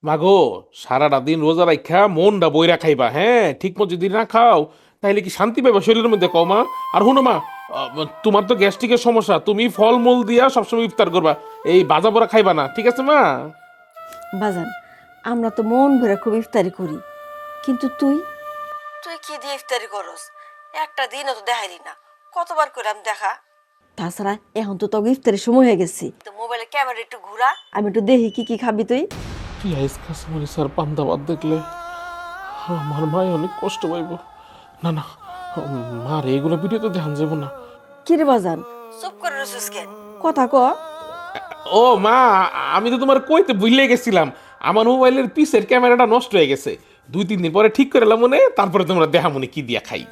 মাগো, সারাটা দিন রোজা রাখা মনটা বইরা খাইবা, হ্যাঁ? ঠিক মতো যদি না খাও তাহলে কি শান্তি পাইবা শরীরের মধ্যে? কও মা। আর হুনো মা, তোমার তো গ্যাস্ট্রিকের সমস্যা, তুমি ফলমূল দিয়া সবসময় ইফতার করবা, এই ভাজা পোড়া খাইবা না, ঠিক আছে মা? বাজান, আমরা তো মন ভরে খুব ইফতারি করি, কিন্তু তুই তুই কি দিয়ে ইফতারি করস? একটা দিনও তো দেখাইলি না। কতবার করলাম দেখা। তাছাড়া এখন তো তোকে ইফতারের সময় হয়ে গেছি, তো মোবাইলে ক্যামেরা একটু ঘুরা, আমি একটু দেখি কি কি খাবি তুই। পেঁয়াজ কাঁচামরিচ আর পান্তা ভাত দেখলে আমার মায় অনেক কষ্ট পাইব। না না, মার এগুলো ভিডিও তো দেখান যাব না। কি রে বাজান, চুপ করে রসুস কেন? কথা ক। ও মা, আমি তো তোমার কইতে ভুলে গেছিলাম, আমার মোবাইলের পিসের ক্যামেরাটা নষ্ট হয়ে গেছে। 2-3 দিন পরে ঠিক করে এলাম মনে, তারপরে তোমরা দেখা মনে কি দিয়া খাই।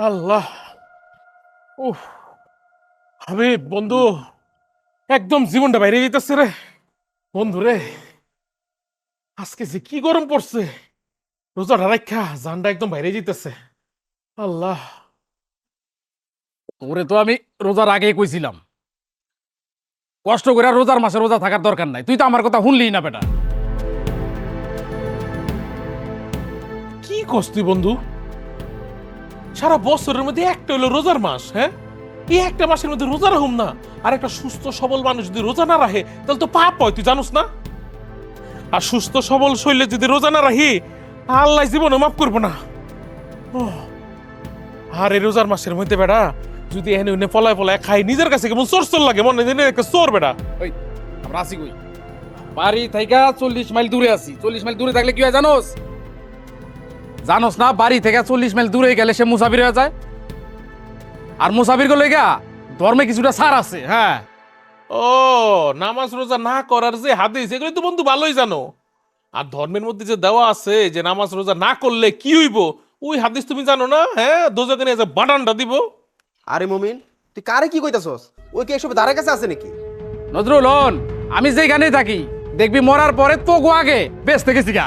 আল্লাহ, উফ, হাবিব বন্ধু, একদম জীবনটা বাইরে যেতেছে রে বন্ধু রে। আজকে যে কি গরম পড়ছে, রোজাটা রাখা জানটা একদম বাইরে যেতেছে। আল্লাহ। তোরে তো আমি রোজার আগেই কইছিলাম, কষ্ট করে আর রোজার মাসে রোজা থাকার দরকার নাই। তুই তো আমার কথা শুনলি না বেটা। কি কস তুই বন্ধু? সারা বছরের মধ্যে একটা হলো রোজার মাস, হ্যাঁ? এই একটা মাসের মধ্যে রোজা রাখুম না? আর একটা সুস্থ সবল মানুষ যদি রোজা না রাখে তাহলে তো পাপ হয়, তুই জানোস না? আর সুস্থ সবল শরীরে যদি রোজা না রাখি, আল্লাহ জীবনে মাফ করবো না। ওহ, আর এই রোজার মাসের মধ্যে বেড়া যদি এনে উনে পলায় পলায় খাই, নিজের কাছে কেমন চোর চোর লাগে, মনে হয় একটা চোর বেড়া। ওই আমরা আছি কই? বাড়ি থেকে 40 মাইল দূরে আছি। 40 মাইল দূরে থাকলে কি হয় জানোস? জানোস না, বাড়ি থেকে 40 মাইল দূরে গেলে সে মুসাফির হয়ে যায়। আর মুসাফির গুলো গা ধর্মে কিছুটা ছাড় আছে। হ্যাঁ, ও, নামাজ রোজা না করার যে হাদিস, এগুলো তো বন্ধু ভালোই জানো। আর ধর্মের মধ্যে যে দেওয়া আছে যে নামাজ রোজা না করলে কি হইব, ওই হাদিস তুমি জানো না? হ্যাঁ, দোজাকে নিয়ে যে বাটানটা দিব। আরে মমিন, তুই কারে কি কইতাছস? ওই কি এসব দ্বারের কাছে আছে নাকি? নজরুল হন, আমি যেখানেই থাকি দেখবি মরার পরে তো গো আগে বেঁচতে গেছি গা।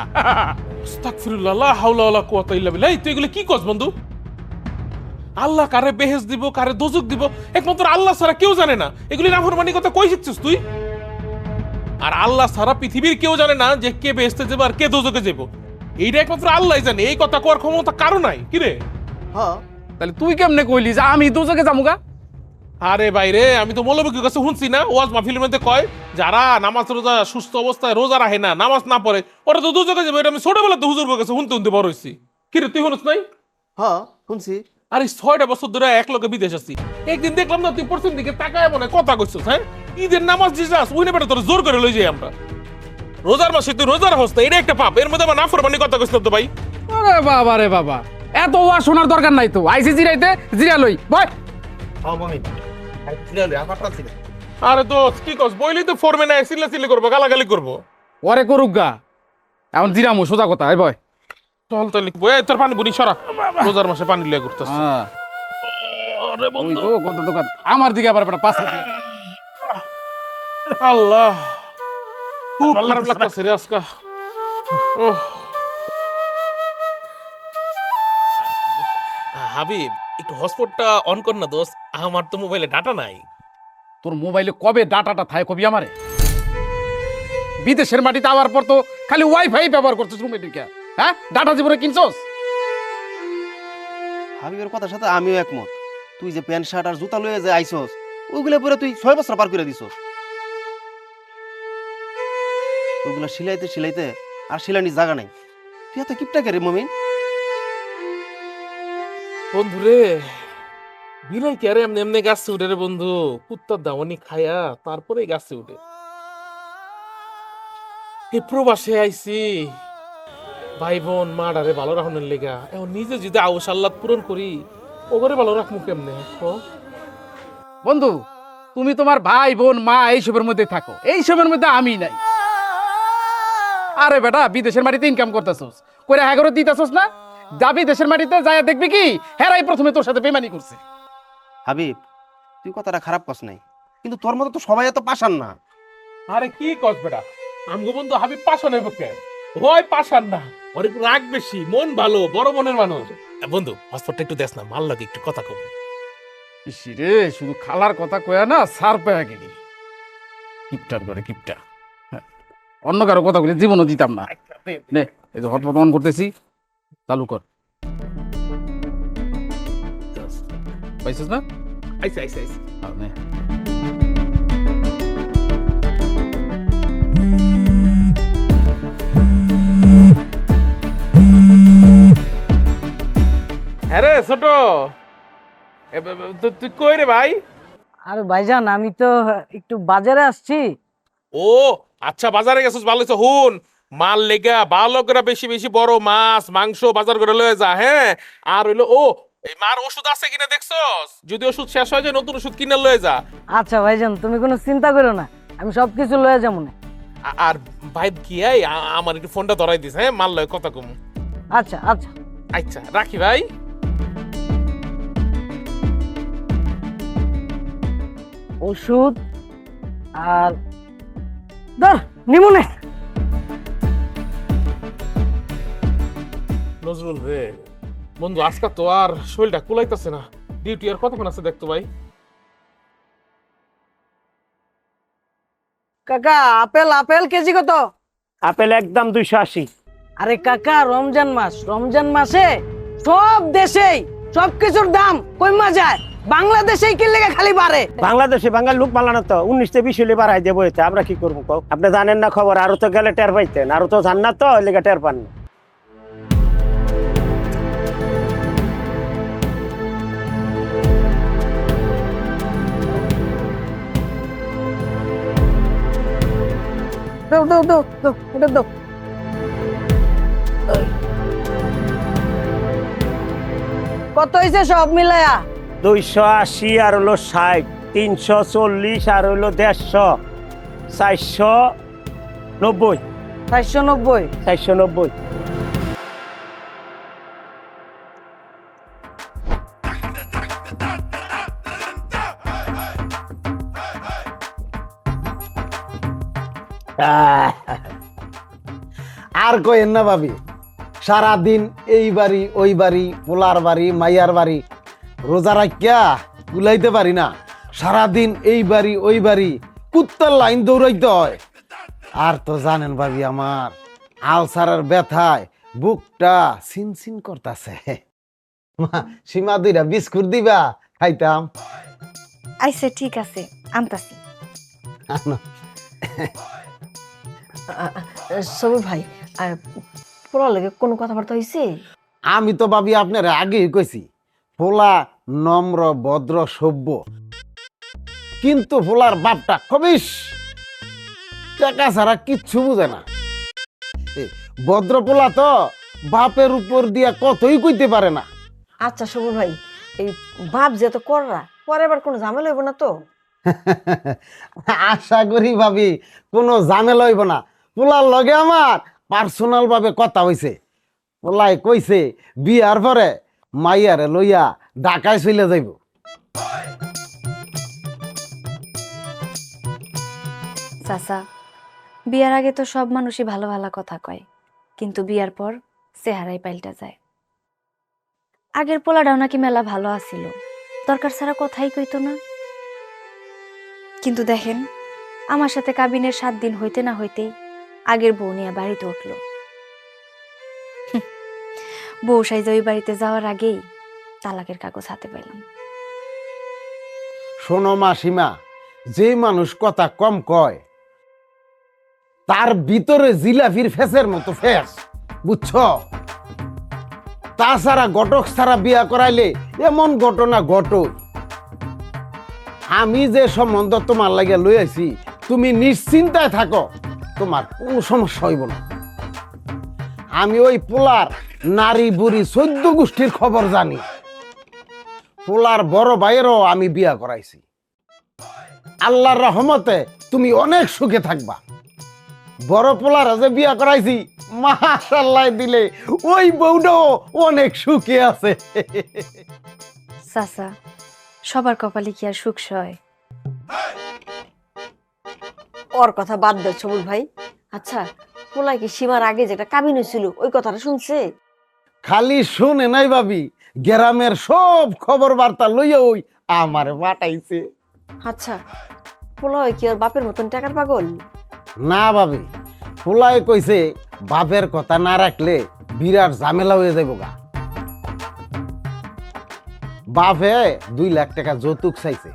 আস্তাগফিরুল্লাহ, লা হাওলা ওয়ালা কুওয়াতা ইল্লা বিল্লাহ। এই তুই এগুলো কি কস বন্ধু? আল্লাহ কারে বেহেশ দিব, কারে দোজক দিব, একমাত্র আল্লাহ ছাড়া কেউ জানে না। এগুলি নাফরমানি কথা কই শিখছিস তুই? আর আল্লাহ ছাড়া পৃথিবীর কেউ জানে না যে কে বেহেশতে যাবো আর কে দোজকে যাবো। এইটা একমাত্র আল্লাহই জানে। এই কথা কোয়ার ক্ষমতা কারো নাই, কি রে? হ্যাঁ, তাহলে তুই কেমনে কইলি যে আমি তোকে যামুগা? আরে বাইরে, আমি তো মৌলবীর কাছে শুনছি না, ওয়াজ মাহফিলের মধ্যে কয় যারা নামাজ রোজা সুস্থ অবস্থায় রোজা রাখে না, নামাজ না পড়ে, ওরা তো দোজকে যাবে। এটা আমি ছোটবেলা তো হুজুর কাছে শুনতে শুনতে বড় হইছি। কি রে, তুই শুনছ নাই? হ্যাঁ শুনছি। আরে 6টা বছর ধরে এক লোকে বিদেশ আছি, একদিন দেখলাম না তুই পশ্চিম দিকে তাকায় মনে হয় কথা কইছিস, হ্যাঁ? ঈদের নামাজ যে যাস ওই নেবে তোর জোর করে লই যাই আমরা। রোজার মাসে তুই রোজার হস্তা, এটা একটা পাপ, এর মধ্যে আমার নাফরমানি কথা কইছিস তো ভাই। আরে বাবা রে বাবা, এত ওয়া শোনার দরকার নাই তো। আইসি জিরাইতে জিরা লই বয়। আরে দোস্ত কি কস, বইলি তো ফরমে নাই, চিল্লা করবো, গালাগালি করবো। ওরে করুক গা, এখন জিরামু সোজা কথা। এই বয়। চল তাহলে বই, তোর পানি বুনি সরা, রোজার মাসে পানি লিয়ে করতেছ। হ্যাঁ, আরে ওই বন্ধু, তো কত দোকান আমার দিকে আবার বেটা পাঁচ হাতে। আল্লাহ, খুব খারাপ লাগতেছে রে আজকা। ওহ, হাবিব, একটু হটস্পটটা অন কর না দোস্ত, আমার তো মোবাইলে ডাটা নাই। তোর মোবাইলে কবে ডাটাটা থাকে কবি আমারে? বিদেশের মাটিতে আওয়ার পর তো খালি ওয়াইফাই ব্যবহার করছিস রুমে ঢুকে। হ্যাঁ, ডাটা জীবনে কিনছস? হাবিবের কথার সাথে আমিও একমত। তুই যে প্যান্ট শার্ট আর জুতা লয়ে যে আইছস, ওইগুলো পরে তুই 6 বছর পার করে দিছস। ওইগুলো সিলাইতে সিলাইতে আর সিলানির জায়গা নাই। তুই এত কিপটা কে রে মমিন? বন্ধু রে, বিলাই কে আরে এমনি এমনি গাছে উঠে রে বন্ধু, কুত্তার দামনি খায়া তারপরে গাছে উঠে। এই প্রবাসে আইছি ভাই বোন মা ডারে ভালো রাখনের লেগা এখন নিজে যদি আউস আল্লাহ পূরণ করি ওগরে ভালো রাখবো কেমনে বন্ধু তুমি তোমার ভাই বোন মা এইসবের মধ্যে থাকো, এইসবের মধ্যে আমি নাই। আরে বেটা বিদেশের মাটিতে ইনকাম করতেছস, করে হ্যাগরত দিতেছস না? যাবি দেশের মাটিতে যায় দেখবি কি হেরাই প্রথমে তোর সাথে বেমানি করছে। হাবিব তুই কথাটা খারাপ কস নাই, কিন্তু তোর মতো তো সবাই এত পাশান না। আরে কি কস বেটা, আমগো বন্ধু হাবিব পাশান হইব কে? হয় পাশান না, ওর একটু রাগ বেশি, মন ভালো, বড় মনের মানুষ। বন্ধু পাসপোর্টটা একটু দেস না, মাল লাগে একটু কথা কব। ইসি রে শুধু খালার কথা কয়া না সার পেয়া গেলি কিপটার করে কিপটা। হ্যাঁ, অন্য কারো কথা বলে জীবনও দিতাম না। নে এই যে হটপট অন করতেছি, চালু কর। পাইছিস না? আইসা আইসা আইসা। আর নে। হ্যাঁ রে ছোট, তুই কই রে ভাই? আরে ভাইজান আমি তো একটু বাজারে আসছি। ও আচ্ছা, বাজারে গেছিস, ভালো হইছে। হুন, মাল লেগা ভালো করে বেশি বেশি বড় মাছ মাংস বাজার করে লয়ে যা। হ্যাঁ, আর হইলো ও এই মার ওষুধ আছে কিনা দেখছস? যদি ওষুধ শেষ হয়ে যায় নতুন ওষুধ কিনে লয়ে যা। আচ্ছা ভাইজান তুমি কোনো চিন্তা করো না, আমি সবকিছু লয়ে যাবো না। আর ভাই কি আমার একটু ফোনটা ধরাই দিস। হ্যাঁ, মাল লয় কথা কম। আচ্ছা আচ্ছা আচ্ছা রাখি ভাই। ওষুধ আর ধর নিমুনে। নজরুল রে বন্ধু, আজকে তো আর শরীরটা কুলাইতেছে না। ডিউটি আর কতক্ষণ আছে দেখতো ভাই? কাকা আপেল আপেল কেজি কত? আপেল একদম 280। আরে কাকা রমজান মাস, রমজান মাসে সব দেশেই সবকিছুর দাম কমা যায়, বাংলাদেশেই কি লেগে খালি বাড়ে। বাংলাদেশে বাঙাল লোক পালানো তো 19 থেকে 20 হলে বাড়াই দেবো, এতে আমরা কি করবো কও? আপনি জানেন না খবর, আরো তো গেলে টের পাইতেন, আরো তো জান না তো ওই লেগে টের পান না। দাও দাও দাও দাও এটা দাও। কত হয়েছে সব মিলায়া? 280 আর হলো 60, 340 আর হলো 150, 490। 490। 490। আর কইেন না ভাবি, সারাদিন এই বাড়ি ওই বাড়ি, পোলার বাড়ি মাইয়ার বাড়ি, রোজা রাখিয়া কুলাইতে পারি না। সারাদিন এই বাড়ি ওই বাড়ি, কুত্তার লাইন দৌড়াইতে হয়। আর তো জানেন ভাবি, আমার আলসারের ব্যথায় বুকটা সিনসিন করতেছে। সীমা 2টা বিস্কুট দিবা, খাইতাম। আইসে ঠিক আছে আনতাছি। সবুর ভাই, আর পোলার লগে কোনো কথাবার্তা হয়েছে? আমি তো ভাবি আপনার আগেই কইছি, পোলা নম্র ভদ্র সভ্য, কিন্তু পোলার বাপটা খবিস, টাকা ছাড়া কিচ্ছু বুঝে না। ভদ্র পোলা তো বাপের উপর দিয়া কতই কইতে পারে না। আচ্ছা সবুর ভাই, এই বাপ যে তো কররা, পরে আবার কোনো ঝামেলা হইব না তো? আশা করি ভাবি কোনো ঝামেলা হইব না। পোলার লগে আমার পার্সোনাল ভাবে কথা হইছে। পোলাই কইছে বিয়ার পরে মাইয়ারে লইয়া ঢাকায় চলে যাইব। চাচা, বিয়ার আগে তো সব মানুষই ভালো ভালো কথা কয়, কিন্তু বিয়ার পর চেহারাই পাল্টা যায়। আগের পোলাটাও নাকি মেলা ভালো আছিল, দরকার ছাড়া কথাই কইতো না। কিন্তু দেখেন, আমার সাথে কাবিনের 7 দিন হইতে না হইতেই আগের বউ নিয়ে বাড়িতে উঠলো। বউ সাইজে ওই বাড়িতে যাওয়ার আগেই তালাকের কাগজ হাতে পেলাম। শোনো মাসিমা, যে মানুষ কথা কম কয় তার ভিতরে জিলাফির ফেসের মতো ফেস, বুঝছো? তাছাড়া ঘটক ছাড়া বিয়া করাইলে এমন ঘটনা ঘটই। আমি যে সম্বন্ধ তোমার লাগে লই আইছি, তুমি নিশ্চিন্তায় থাকো, তোমার কোনো সমস্যা হইব না। আমি ওই পোলার নারী বুড়ি 14 গোষ্ঠীর খবর জানি। পোলার বড় ভাইয়েরও আমি বিয়া করাইছি। আল্লাহর রহমতে তুমি অনেক সুখে থাকবা। বড় পোলার যে বিয়া করাইছি মাশাআল্লাহ দিলে ওই বউটাও অনেক সুখে আছে। চাচা, সবার কপালে কি আর সুখ সয়? ওর কথা বাদ দাও সবুজ ভাই। আচ্ছা, পোলা কি সীমার আগে যেটা কাবিন হয়েছিল ওই কথাটা শুনছে? খালি শুনে নাই ভাবি, গ্রামের সব খবর বার্তা লইয়া ওই আমারে পাঠাইছে। আচ্ছা, পোলা হয় কি ওর বাপের মতন টাকার পাগল? না ভাবি, পোলায় কইছে বাপের কথা না রাখলে বিরাট ঝামেলা হয়ে যাইব গা। বাপে 2 লাখ টাকা যৌতুক চাইছে।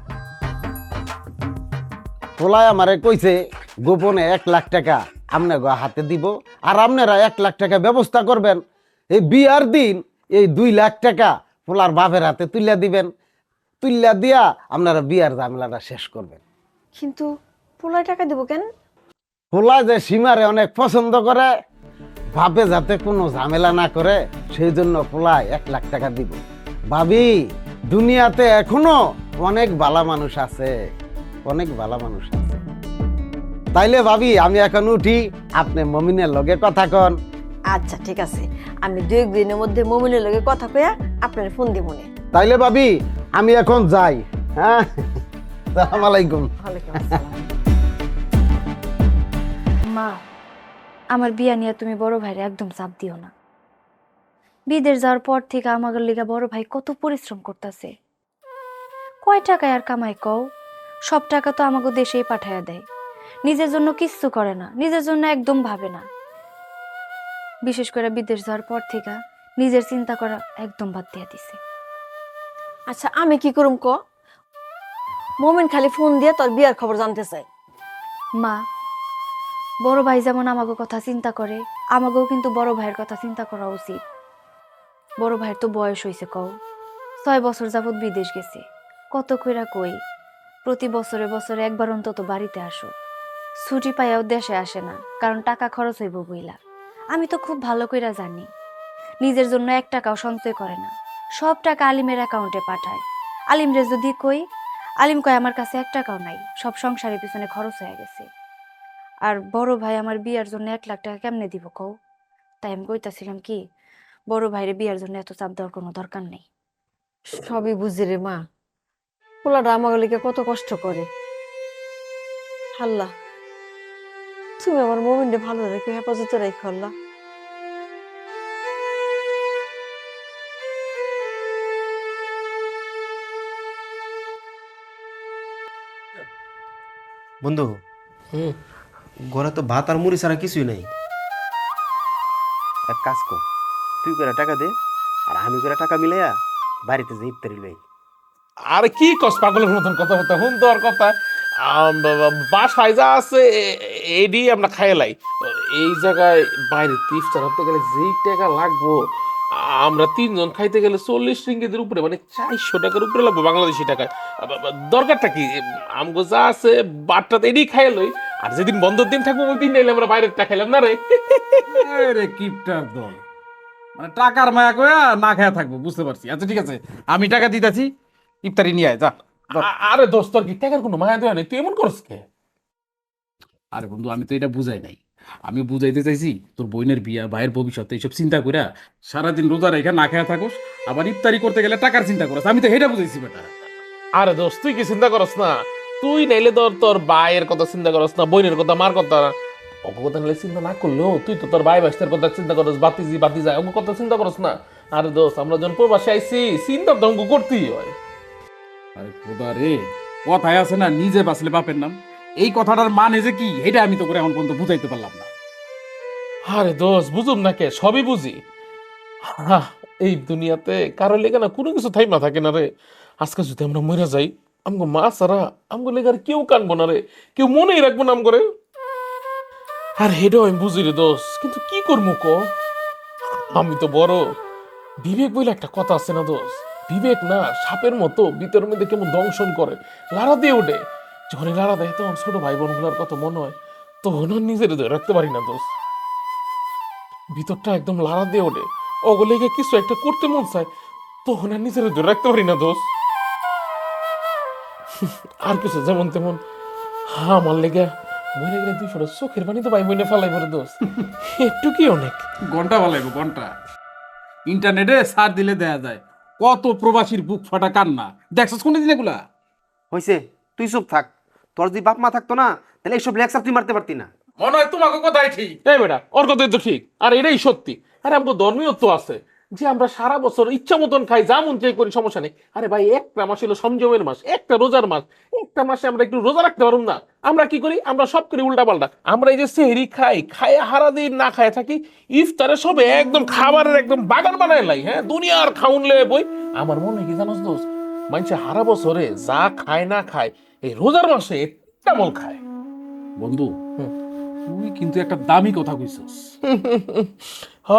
পোলায় আমারে কইছে গোপনে 1 লাখ টাকা আপনাকে হাতে দিব, আর আপনারা 1 লাখ টাকা ব্যবস্থা করবেন। এই বিয়ার দিন এই 2 লাখ টাকা পোলার বাপের হাতে তুইলা দিবেন। তুইলা দিয়া আপনারা বিয়ার ঝামেলাটা শেষ করবেন। কিন্তু পোলায় টাকা দিব কেন? পোলা যে সীমারে অনেক পছন্দ করে, বাপে যাতে কোনো ঝামেলা না করে সেই জন্য পোলায় 1 লাখ টাকা দিব। ভাবি, দুনিয়াতে এখনো অনেক ভালো মানুষ আছে, অনেক ভালো মানুষ আছে। তাইলে ভাবি আমি এখন উঠি, আপনি মমিনের লগে কথা কন। আচ্ছা ঠিক আছে, আমি 2 দিনের মধ্যে মমিনের লগে কথা কইয়া আপনার ফোন দিব মনে। তাইলে ভাবি আমি এখন যাই। হ্যাঁ, আসসালামু আলাইকুম। ওয়ালাইকুম আসসালাম। মা, আমার বিয়া নিয়ে তুমি বড় ভাইরে একদম চাপ দিও না। বিদেশ যাওয়ার পর থেকে আমাদের লিগা বড় ভাই কত পরিশ্রম করতেছে। কয় টাকায় আর কামাই কও? সব টাকা তো আমাকে দেশেই পাঠাইয়া দেয়। নিজের জন্য কিচ্ছু করে না, নিজের জন্য একদম ভাবে না। বিশেষ করে বিদেশ যাওয়ার পর থেকে নিজের চিন্তা করা একদম বাদ দিয়ে দিছে। আচ্ছা, আমি কি করুম ক? মমিন খালি ফোন দিয়ে তোর বিয়ার খবর জানতে চাই। মা, বড় ভাই যেমন আমাকে কথা চিন্তা করে, আমাকেও কিন্তু বড় ভাইয়ের কথা চিন্তা করা উচিত। বড় ভাইয়ের তো বয়স হয়েছে, কও 6 বছর যাবত বিদেশ গেছে। কত কইরা কই প্রতি বছরে বছরে একবার অন্তত বাড়িতে আসো। ছুটি পাইয়াও দেশে আসে না, কারণ টাকা খরচ হইব বইলা। আমি তো খুব ভালো কইরা জানি নিজের জন্য 1 টাকাও সঞ্চয় করে না, সব টাকা আলিমের অ্যাকাউন্টে পাঠায়। আলিমরে যদি কই, আলিম কয় আমার কাছে 1 টাকাও নাই, সব সংসারের পিছনে খরচ হয়ে গেছে। আর বড় ভাই আমার বিয়ার জন্য 1 লাখ টাকা কেমনে দিব কও? তাই আমি কইতাছিলাম কি, বড় ভাইরে বিয়ার জন্য এত চাপ দেওয়ার কোনো দরকার নেই। সবই বুঝি রে মা, পোলাটা আমার লিগে কত কষ্ট করে। আল্লাহ, তুমি আমার মমিনকে ভালো রেখে হেফাজতে রাখো আল্লাহ। বন্ধু, ঘরে তো ভাত আর মুড়ি ছাড়া কিছুই নাই। এক কাজ কর, তুই করে টাকা দে আর আমি করে টাকা মিলাইয়া বাড়িতে যে ইফতারি লই। আর কি কস পাগলের মতন কথা বলতে হুন তো আর কথা। বাসায় যা আছে এডি আমরা খাইলাই। এই জায়গায় বাইরে ইফতার হতে গেলে যেই টাকা লাগবো, আমরা 3 জন খাইতে গেলে 40 রিঙ্গিতের উপরে, মানে 400 টাকার উপরে লাগবে বাংলাদেশি টাকায়। দরকারটা কি, আমগো যা আছে বাটটাতে এডি খাই লই, আর যেদিন বন্ধের দিন থাকবো ওই দিন নাইলে আমরা বাইরের টা খাইলাম না রে। রে কিপটার দল, মানে টাকার মায়া কয়া না খায়া থাকবো, বুঝতে পারছি। আচ্ছা ঠিক আছে, আমি টাকা দিতেছি, ইফতারি নিয়ে আয়, যা। আরে দোস্ত, তোর কি টাকার কোনো মায়া দেওয়া নেই? তুই এমন করস কে? আরে বন্ধু, আমি তো এটা বুঝাই নাই। আমি বুঝাইতে চাইছি তোর বোনের বিয়া, ভাইয়ের ভবিষ্যৎ, এইসব চিন্তা কইরা সারাদিন রোজা রেখে না খায়া থাকোস, আবার ইফতারি করতে গেলে টাকার চিন্তা করস। আমি তো এটা বুঝাইছি বেটা। আরে দোস্ত, তুই কি চিন্তা করস না? তুই নাইলে তোর ভাইয়ের কথা চিন্তা করস না, বোনের কথা, মার কথা, অঙ্ক কথা নাইলে চিন্তা না করলেও তুই তো তোর ভাই বাস্তের কথা চিন্তা করস, বাতি যায় অঙ্ক কথা চিন্তা করস না। আরে দোস্ত, আমরা যখন প্রবাসে আইছি চিন্তা তো অঙ্ক করতেই হয়। আরে খোদা রে, কথায় আছে না, নিজে বাঁচলে বাপের নাম। এই কথাটার মানে যে কি, এটা আমি তো করে এখন পর্যন্ত বুঝাইতে পারলাম না। আরে দোস্ত, বুঝুম না কে, সবই বুঝি। এই দুনিয়াতে কারো লেগে না কোনো কিছু থাইমা থাকে না রে। আজকে যদি আমরা মরে যাই, আমগো মা ছাড়া আমগো লেগে আর কেউ কানবো না রে, কেউ মনেই রাখবো না আম করে। আর হেডও আমি বুঝি রে দোস্ত, কিন্তু কি করবো ক? আমি তো বড়, বিবেক বলে একটা কথা আছে না দোস্ত, বিবেক না সাপের মতো ভিতরের মধ্যে কেমন দংশন করে, লাড়া দিয়ে ওঠে। যখনই লাড়া দেয় তখন ছোট ভাই বোনগুলোর কত মনে হয়, তখন আর নিজের ধরে রাখতে পারি না দোষ, ভিতরটা একদম লাড়া দিয়ে ওঠে, অগলেগে কিছু একটা করতে মন চায়, তখন আর নিজের ধরে রাখতে পারি না দোষ। আর কিছু যেমন তেমন আমার লেগে মনে গেলে 200 চোখের পানি তো ভাই মনে ফেলাই পরে দোষ, একটু কি অনেক। ঘন্টা বলাইবো ঘন্টা, ইন্টারনেটে সার্চ দিলে দেয়া যায় কত প্রবাসীর বুক ফাটা কান্না। দেখছস কোন দিন এগুলা? হয়েছে, তুই চুপ থাক। তোর যদি বাপ মা থাকতো না, তাহলে এইসব লেকচার তুই মারতে পারতি না। মনে হয় তোমাকে কথাই ঠিক। এই বেটা, ওর কথাই তো ঠিক, আর এটাই সত্যি। আরে আমাকে ধর্মীয় তো আছে যে আমরা সারা বছর ইচ্ছা মতন খাই, যা মন চাই করি, সমস্যা নেই। আরে ভাই, একটা মাস হলো সংযমের মাস, একটা রোজার মাস, একটা মাসে আমরা একটু রোজা রাখতে পারুম না? আমরা কি করি? আমরা সব করি উল্টা পাল্টা। আমরা এই যে সেহরি খাই, খায় হারা দিন না খায় থাকি, ইফতারে সবে একদম খাবারের একদম বাগান বানায় লাই। হ্যাঁ, দুনিয়ার খাউন লে বই। আমার মনে হয় কি জানোস দোস্ত, মানুষে হারা বছরে যা খায় না খায়, এই রোজার মাসে একটা মল খায়। বন্ধু, তুই কিন্তু একটা দামি কথা কইছস।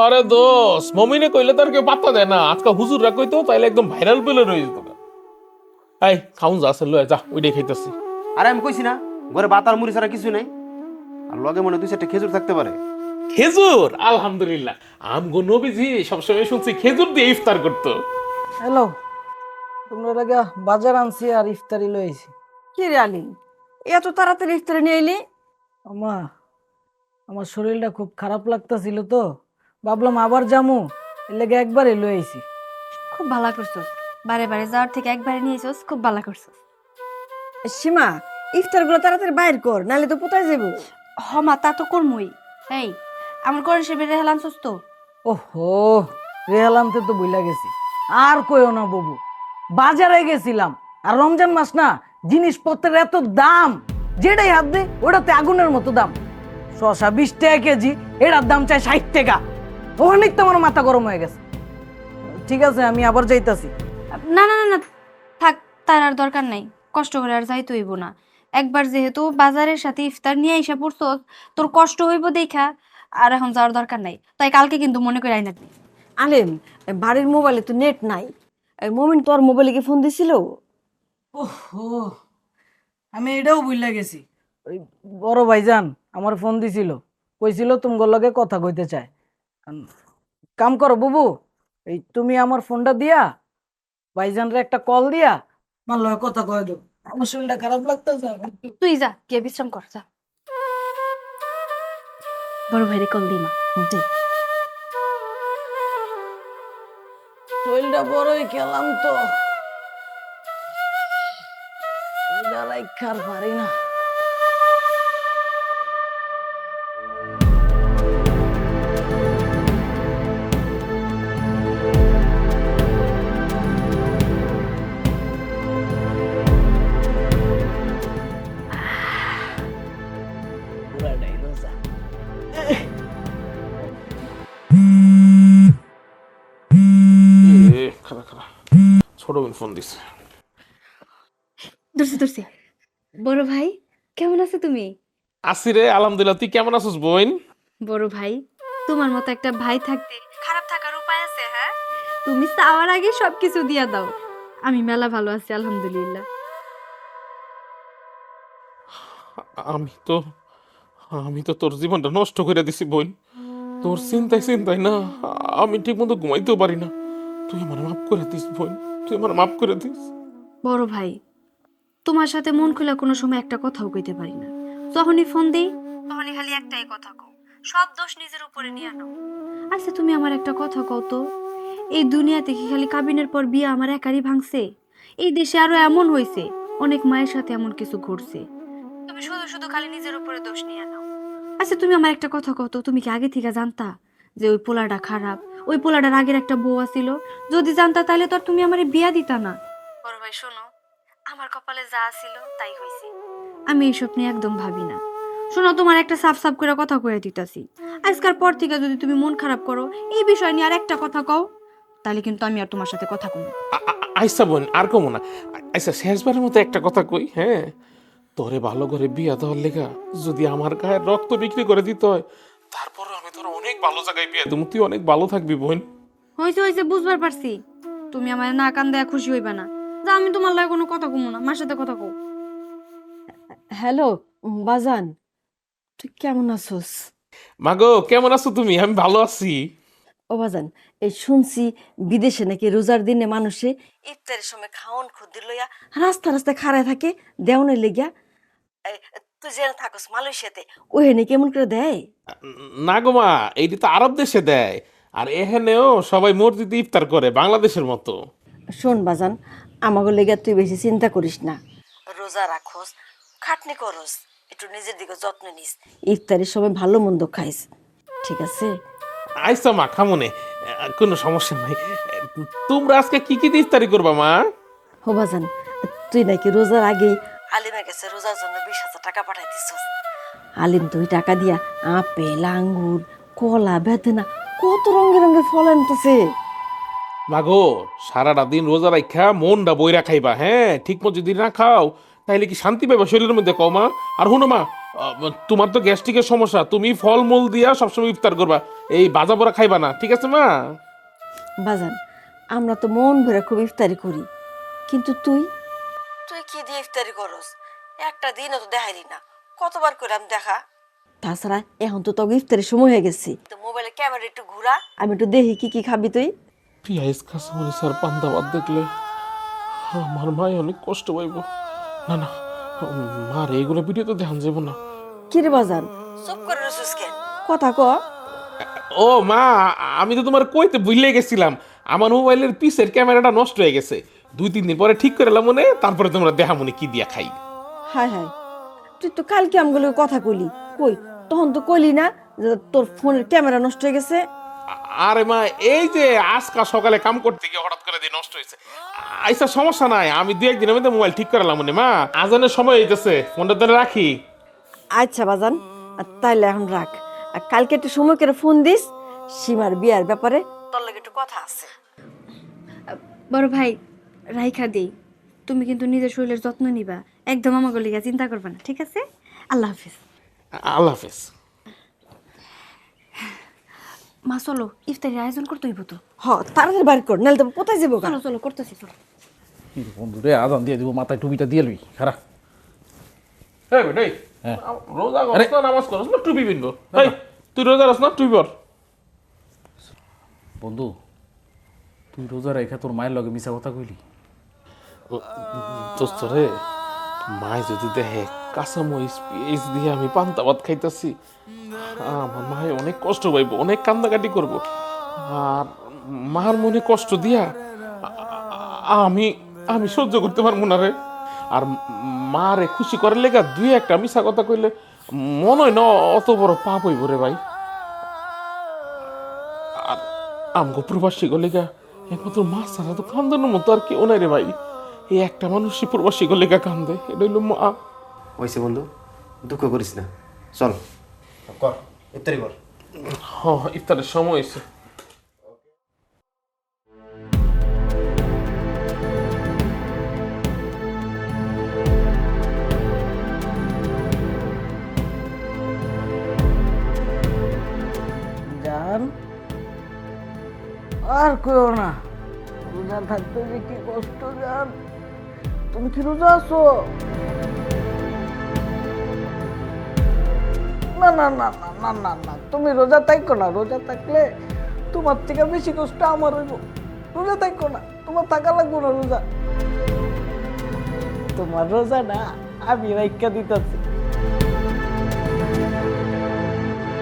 আরে দোস, মমিনে কইলে তার কেউ পাত্তা দেয় না। আজকে হুজুররা কইতো তাইলে একদম ভাইরাল পেলে রয়ে যেত না। এই খাউন যা আছে লয়ে যা, ওইটাই খাইতেছি। আরে আমি কইছি না, ঘরে ভাত আর মুড়ি ছাড়া কিছু নাই। আর লগে মনে 2-4টা খেজুর থাকতে পারে। খেজুর? আলহামদুলিল্লাহ, আমগো নবীজি সবসময় শুনছি খেজুর দিয়ে ইফতার করতো। হ্যালো, তোমরা লাগা বাজার আনছি আর ইফতারি লইছি। কি রে আলিম, এত তাড়াতাড়ি ইফতারে নিয়ে এলি? আমা, আমার শরীরটা খুব খারাপ লাগতাছিল তো, ভাবলাম আবার যামু, এর লেগে একবারে লইছি। খুব ভালো করছস, বারে বারে যাওয়ার থেকে একবারে নিয়েছস, খুব ভালো করছস। সীমা, ইফতার গুলো তাড়াতাড়ি বাইর কর, নাহলে তো কোথায় যাবো। হমা, তা তো করমই। এই, আমার কোরআন শরীফের রেহাল আনছস তো? ওহো, রেহাল আনতে তো বইলা গেছি। আর কইও না বাবু, বাজারে গেছিলাম, আর রমজান মাস না, জিনিসপত্রের এত দাম, যেটাই হাত দে ওটাতে আগুনের মতো দাম। শসা 20 টাকা কেজি, এটার দাম চাই 60 টাকা। অনেক তো আমার মাথা গরম হয়ে গেছে। ঠিক আছে, আমি আবার যাইতাছি। না না না না, থাক, তার আর দরকার নাই, কষ্ট করে আর যাইতে হইব না। একবার যেহেতু বাজারের সাথে ইফতার নিয়ে আইসা পড়ছস, তোর কষ্ট হইব দেখা আর এখন যাওয়ার দরকার নাই। তাই কালকে কিন্তু মনে করে আইনা দিই। আলিম, বাড়ির মোবাইলে তো নেট নাই। মমিন তোর মোবাইলে কি ফোন দিছিল? ওহো, আমি এটাও বুঝলা গেছি। ওই বড় ভাইজান আমার ফোন দিছিল, কইছিল তোমার লগে কথা কইতে চায়। কাম করো বুবু, এই তুমি আমার ফোনটা দিয়া ভাইজানরে একটা কল দিয়া আমার লগে কথা কয়ে দাও। আমার শরীরটা খারাপ লাগতেছে। তুই যা, গিয়ে বিশ্রাম কর, যা। বড় ভাইরে কল দিই মা। দে। শরীরটা বড়ই খেলাম তো, খার পারি না। খারা খারা, ছোট বোন ফোন দিছে। ধরছি ধরছি। বড় ভাই, কেমন আছো তুমি? আসি রে, আলহামদুলিল্লাহ। তুই কেমন আছিস বোন? বড় ভাই, তোমার মতো একটা ভাই থাকতে খারাপ থাকার উপায় আছে? হ্যাঁ, তুমি চাওয়ার আগে সবকিছু দিয়া দাও। আমি মেলা ভালো আছি, আলহামদুলিল্লাহ। আমি তো তোর জীবনটা নষ্ট করে দিছি বোন। তোর চিন্তায় চিন্তায় না আমি ঠিক মতো ঘুমাইতেও পারি না। তুই আমার মাফ করে দিস বোন, তুই আমার মাফ করে দিস। বড় ভাই, তোমার সাথে মন খুলে কোনো সময় একটা কথাও কইতে পারি না। যখনই ফোন দেই তখনই খালি একটাই কথা কও, সব দোষ নিজের উপরে নিয়ে নাও। আচ্ছা, তুমি আমার একটা কথা কও তো, এই দুনিয়াতে কি খালি কাবিনের পর বিয়ে আমার একারই ভাঙছে? এই দেশে আরো এমন হইছে, অনেক মায়ের সাথে এমন কিছু ঘটছে। তুমি শুধু শুধু খালি নিজের উপরে দোষ নিয়ে নাও। আচ্ছা, তুমি আমার একটা কথা কও তো, তুমি কি আগে থেকে জানতা যে ওই পোলাটা খারাপ? ওই পোলাটার আগের একটা বউ আছিল। যদি জানতা তাহলে তো আর তুমি আমারে বিয়া দিতা না। বড় ভাই শোনো, আমার কপালে যা ছিল তাই হইছে। আমি এইসব নিয়ে একদম ভাবি না। শোনো, তোমার একটা সাফ সাফ করে কথা কয়ে দিতাছি। আজকের পর থেকে যদি তুমি মন খারাপ করো এই বিষয় নিয়ে আর একটা কথা কও, তাহলে কিন্তু আমি আর তোমার সাথে কথা কমু। আইসা বোন, আর কমো না। আইসা শেষবারের মতো একটা কথা কই। হ্যাঁ, তোরে ভালো করে বিয়া দেওয়ার লেগা যদি আমার গায়ের রক্ত বিক্রি করে দিতে হয়, তারপরে আমি তোর অনেক ভালো জায়গায় বিয়া দেবো, তুই অনেক ভালো থাকবি বোন। হয়েছে হয়েছে, বুঝবার পারছি। তুমি আমার না কান দেয়া খুশি হইবা না। যা, আমি তোমার লাগে কোনো কথা কমু না, মার সাথে কথা কও। হ্যালো বাজান, তুই কেমন আছোস? মাগো কেমন আছো তুমি? আমি ভালো আছি। ও বাজান, এই শুনছি বিদেশে নাকি রোজার দিনে মানুষে ইফতারের সময় খাওন খুদ্দির লইয়া রাস্তা রাস্তায় খাড়ায় থাকে দেওয়ানের লেগিয়া। এই, তুই যেন থাকস মালয়েশিয়াতে, ওখানে কেমন করে দেয়? না গো মা, এইটি তো আরব দেশে দেয়, আর এখানেও সবাই মসজিদে ইফতার করে বাংলাদেশের মতো। শোন বাজান, আমাকে লেগে তুই বেশি চিন্তা করিস না। রোজা রাখোস, খাটনি করস, একটু নিজের দিকে যত্ন নিস, ইফতারের সময় ভালো মন্দ খাইস, ঠিক আছে? আইসা মা, খামনে, কোনো সমস্যা নাই। তোমরা আজকে কি কি দিয়ে ইফতারি করবা মা? হো বাজান, তুই নাকি রোজার আগেই আলিমের কাছে রোজার জন্য 20,000 টাকা পাঠাই দিছস। আলিম তুই টাকা দিয়া আপেল, আঙ্গুর, কলা, বেদানা কত রঙের রঙের ফল আনতেছে। মাগো, সারাটা দিন রোজা রাখা মনটা বইরা খাইবা, হ্যাঁ? ঠিক মতো যদি না খাও তাহলে কি শান্তি পাইবা শরীরের মধ্যে? কও মা। আর হুনো মা, তোমার তো গ্যাস্ট্রিকের সমস্যা, তুমি ফলমূল দিয়া সবসময় ইফতার করবা, এই ভাজা পোড়া খাইবা না, ঠিক আছে মা? বাজান, আমরা তো মন ভরে খুব ইফতারি করি, কিন্তু তুই তুই কি দিয়ে ইফতারি করস? একটা দিনও তো দেখাইলি না, কতবার করে আমি দেখা। তাছাড়া এখন তো তোকে ইফতারের সময় হয়ে গেছে, তো মোবাইলে ক্যামেরা একটু ঘুরা, আমি একটু দেখি কি কি খাবি তুই। পিঁয়াজ কাঁচামরিচ আর পান্তা ভাত দেখলে আমার মায় অনেক কষ্ট পাইব। না না, মার এইগুলো ভিডিও তো দেখান যাব না। কি রে বাজান, চুপ করে রসুস কেন? কথা ক। ও মা, আমি তো তোমার কইতে ভুলে গেছিলাম, আমার মোবাইলের পিসের ক্যামেরাটা নষ্ট হয়ে গেছে। 2-3 দিন পরে ঠিক করে এলাম মনে, তারপরে তোমরা দেখা মনে কি দিয়া খাই। হায় হায়, তুই তো কালকে আমগুলো কথা কইলি, কই তখন তো কইলি না যে তোর ফোনের ক্যামেরা নষ্ট হয়ে গেছে? আরে মা, এই যে আজকা সকালে কাম করতে গিয়ে হঠাৎ করে দিয়ে নষ্ট হয়েছে। আইসা সমস্যা নাই, আমি 2-1 দিনের মধ্যে মোবাইল ঠিক করে এলাম মনে। মা, আজানের সময় হইতেছে, ফোনটা ধরে রাখি। আচ্ছা বাজান, তাইলে এখন রাখ, আর কালকে একটু সময় করে ফোন দিস, সীমার বিয়ার ব্যাপারে তোর লাগে একটু কথা আছে। বড় ভাই, রাইখা দেই, তুমি কিন্তু নিজের শরীরের যত্ন নিবা, একদম আমাকে লিগা চিন্তা করবা না, ঠিক আছে? আল্লাহ হাফিজ। আল্লাহ হাফেজ। মা চলো, ইফতারির আয়োজন করতে হইব তো। হ, তাড়াতাড়ি বাড়ি কর, নাহলে তো কোথায় যাবো? চলো চলো, করতেছি, চলো। বন্ধু রে, আজান দিয়ে দিব, মাথায় টুপিটা দিয়ে লই খারাপ। হ্যাঁ বেটাই, হ্যাঁ। রোজা করছ না, নামাজ করছ না, টুপি পিনবো। এই, তুই রোজা রাখ না, টুপি পর। বন্ধু, তুই রোজা রেখা তোর মায়ের লগে মিশা কথা কইলি? দোস্ত রে, মায় যদি দেখে কাঁচামরিচ পেঁয়াজ দিয়ে আমি পান্তা ভাত খাইতেছি, আমার মায় অনেক কষ্ট পাইব, অনেক কান্দাকাটি করব। আর মার মনে কষ্ট দিয়া আমি আমি সহ্য করতে পারবো না রে। আর মারে খুশি করার লেগা 2-1টা মিশা কথা কইলে মনে হয় না অত বড় পাপ হইব রে ভাই। আর আমগো প্রবাসী গলিগা একমাত্র মাছ ছাড়া তো কান্দানোর মতো আর কেউ নাই রে ভাই। এই একটা মানুষই প্রবাসী গলিগা কান্দে, এটা হইলো মা। হয়েছে বন্ধু, দুঃখ করিস না, চল কর ইফতারি কর। হ, ইফতারের সময় হয়েছে। জান, আর কইও না, রোজা থাকতে যে কি কষ্ট জান। তুমি কি রোজা আছো? না না না না না না না, তুমি রোজা থাকো না, রোজা থাকলে তোমার থেকে বেশি কষ্ট আমার হইব। রোজা থাকো না, তোমার থাকা লাগবো না রোজা। তোমার রোজা না আমি রাইখা দিতেছি।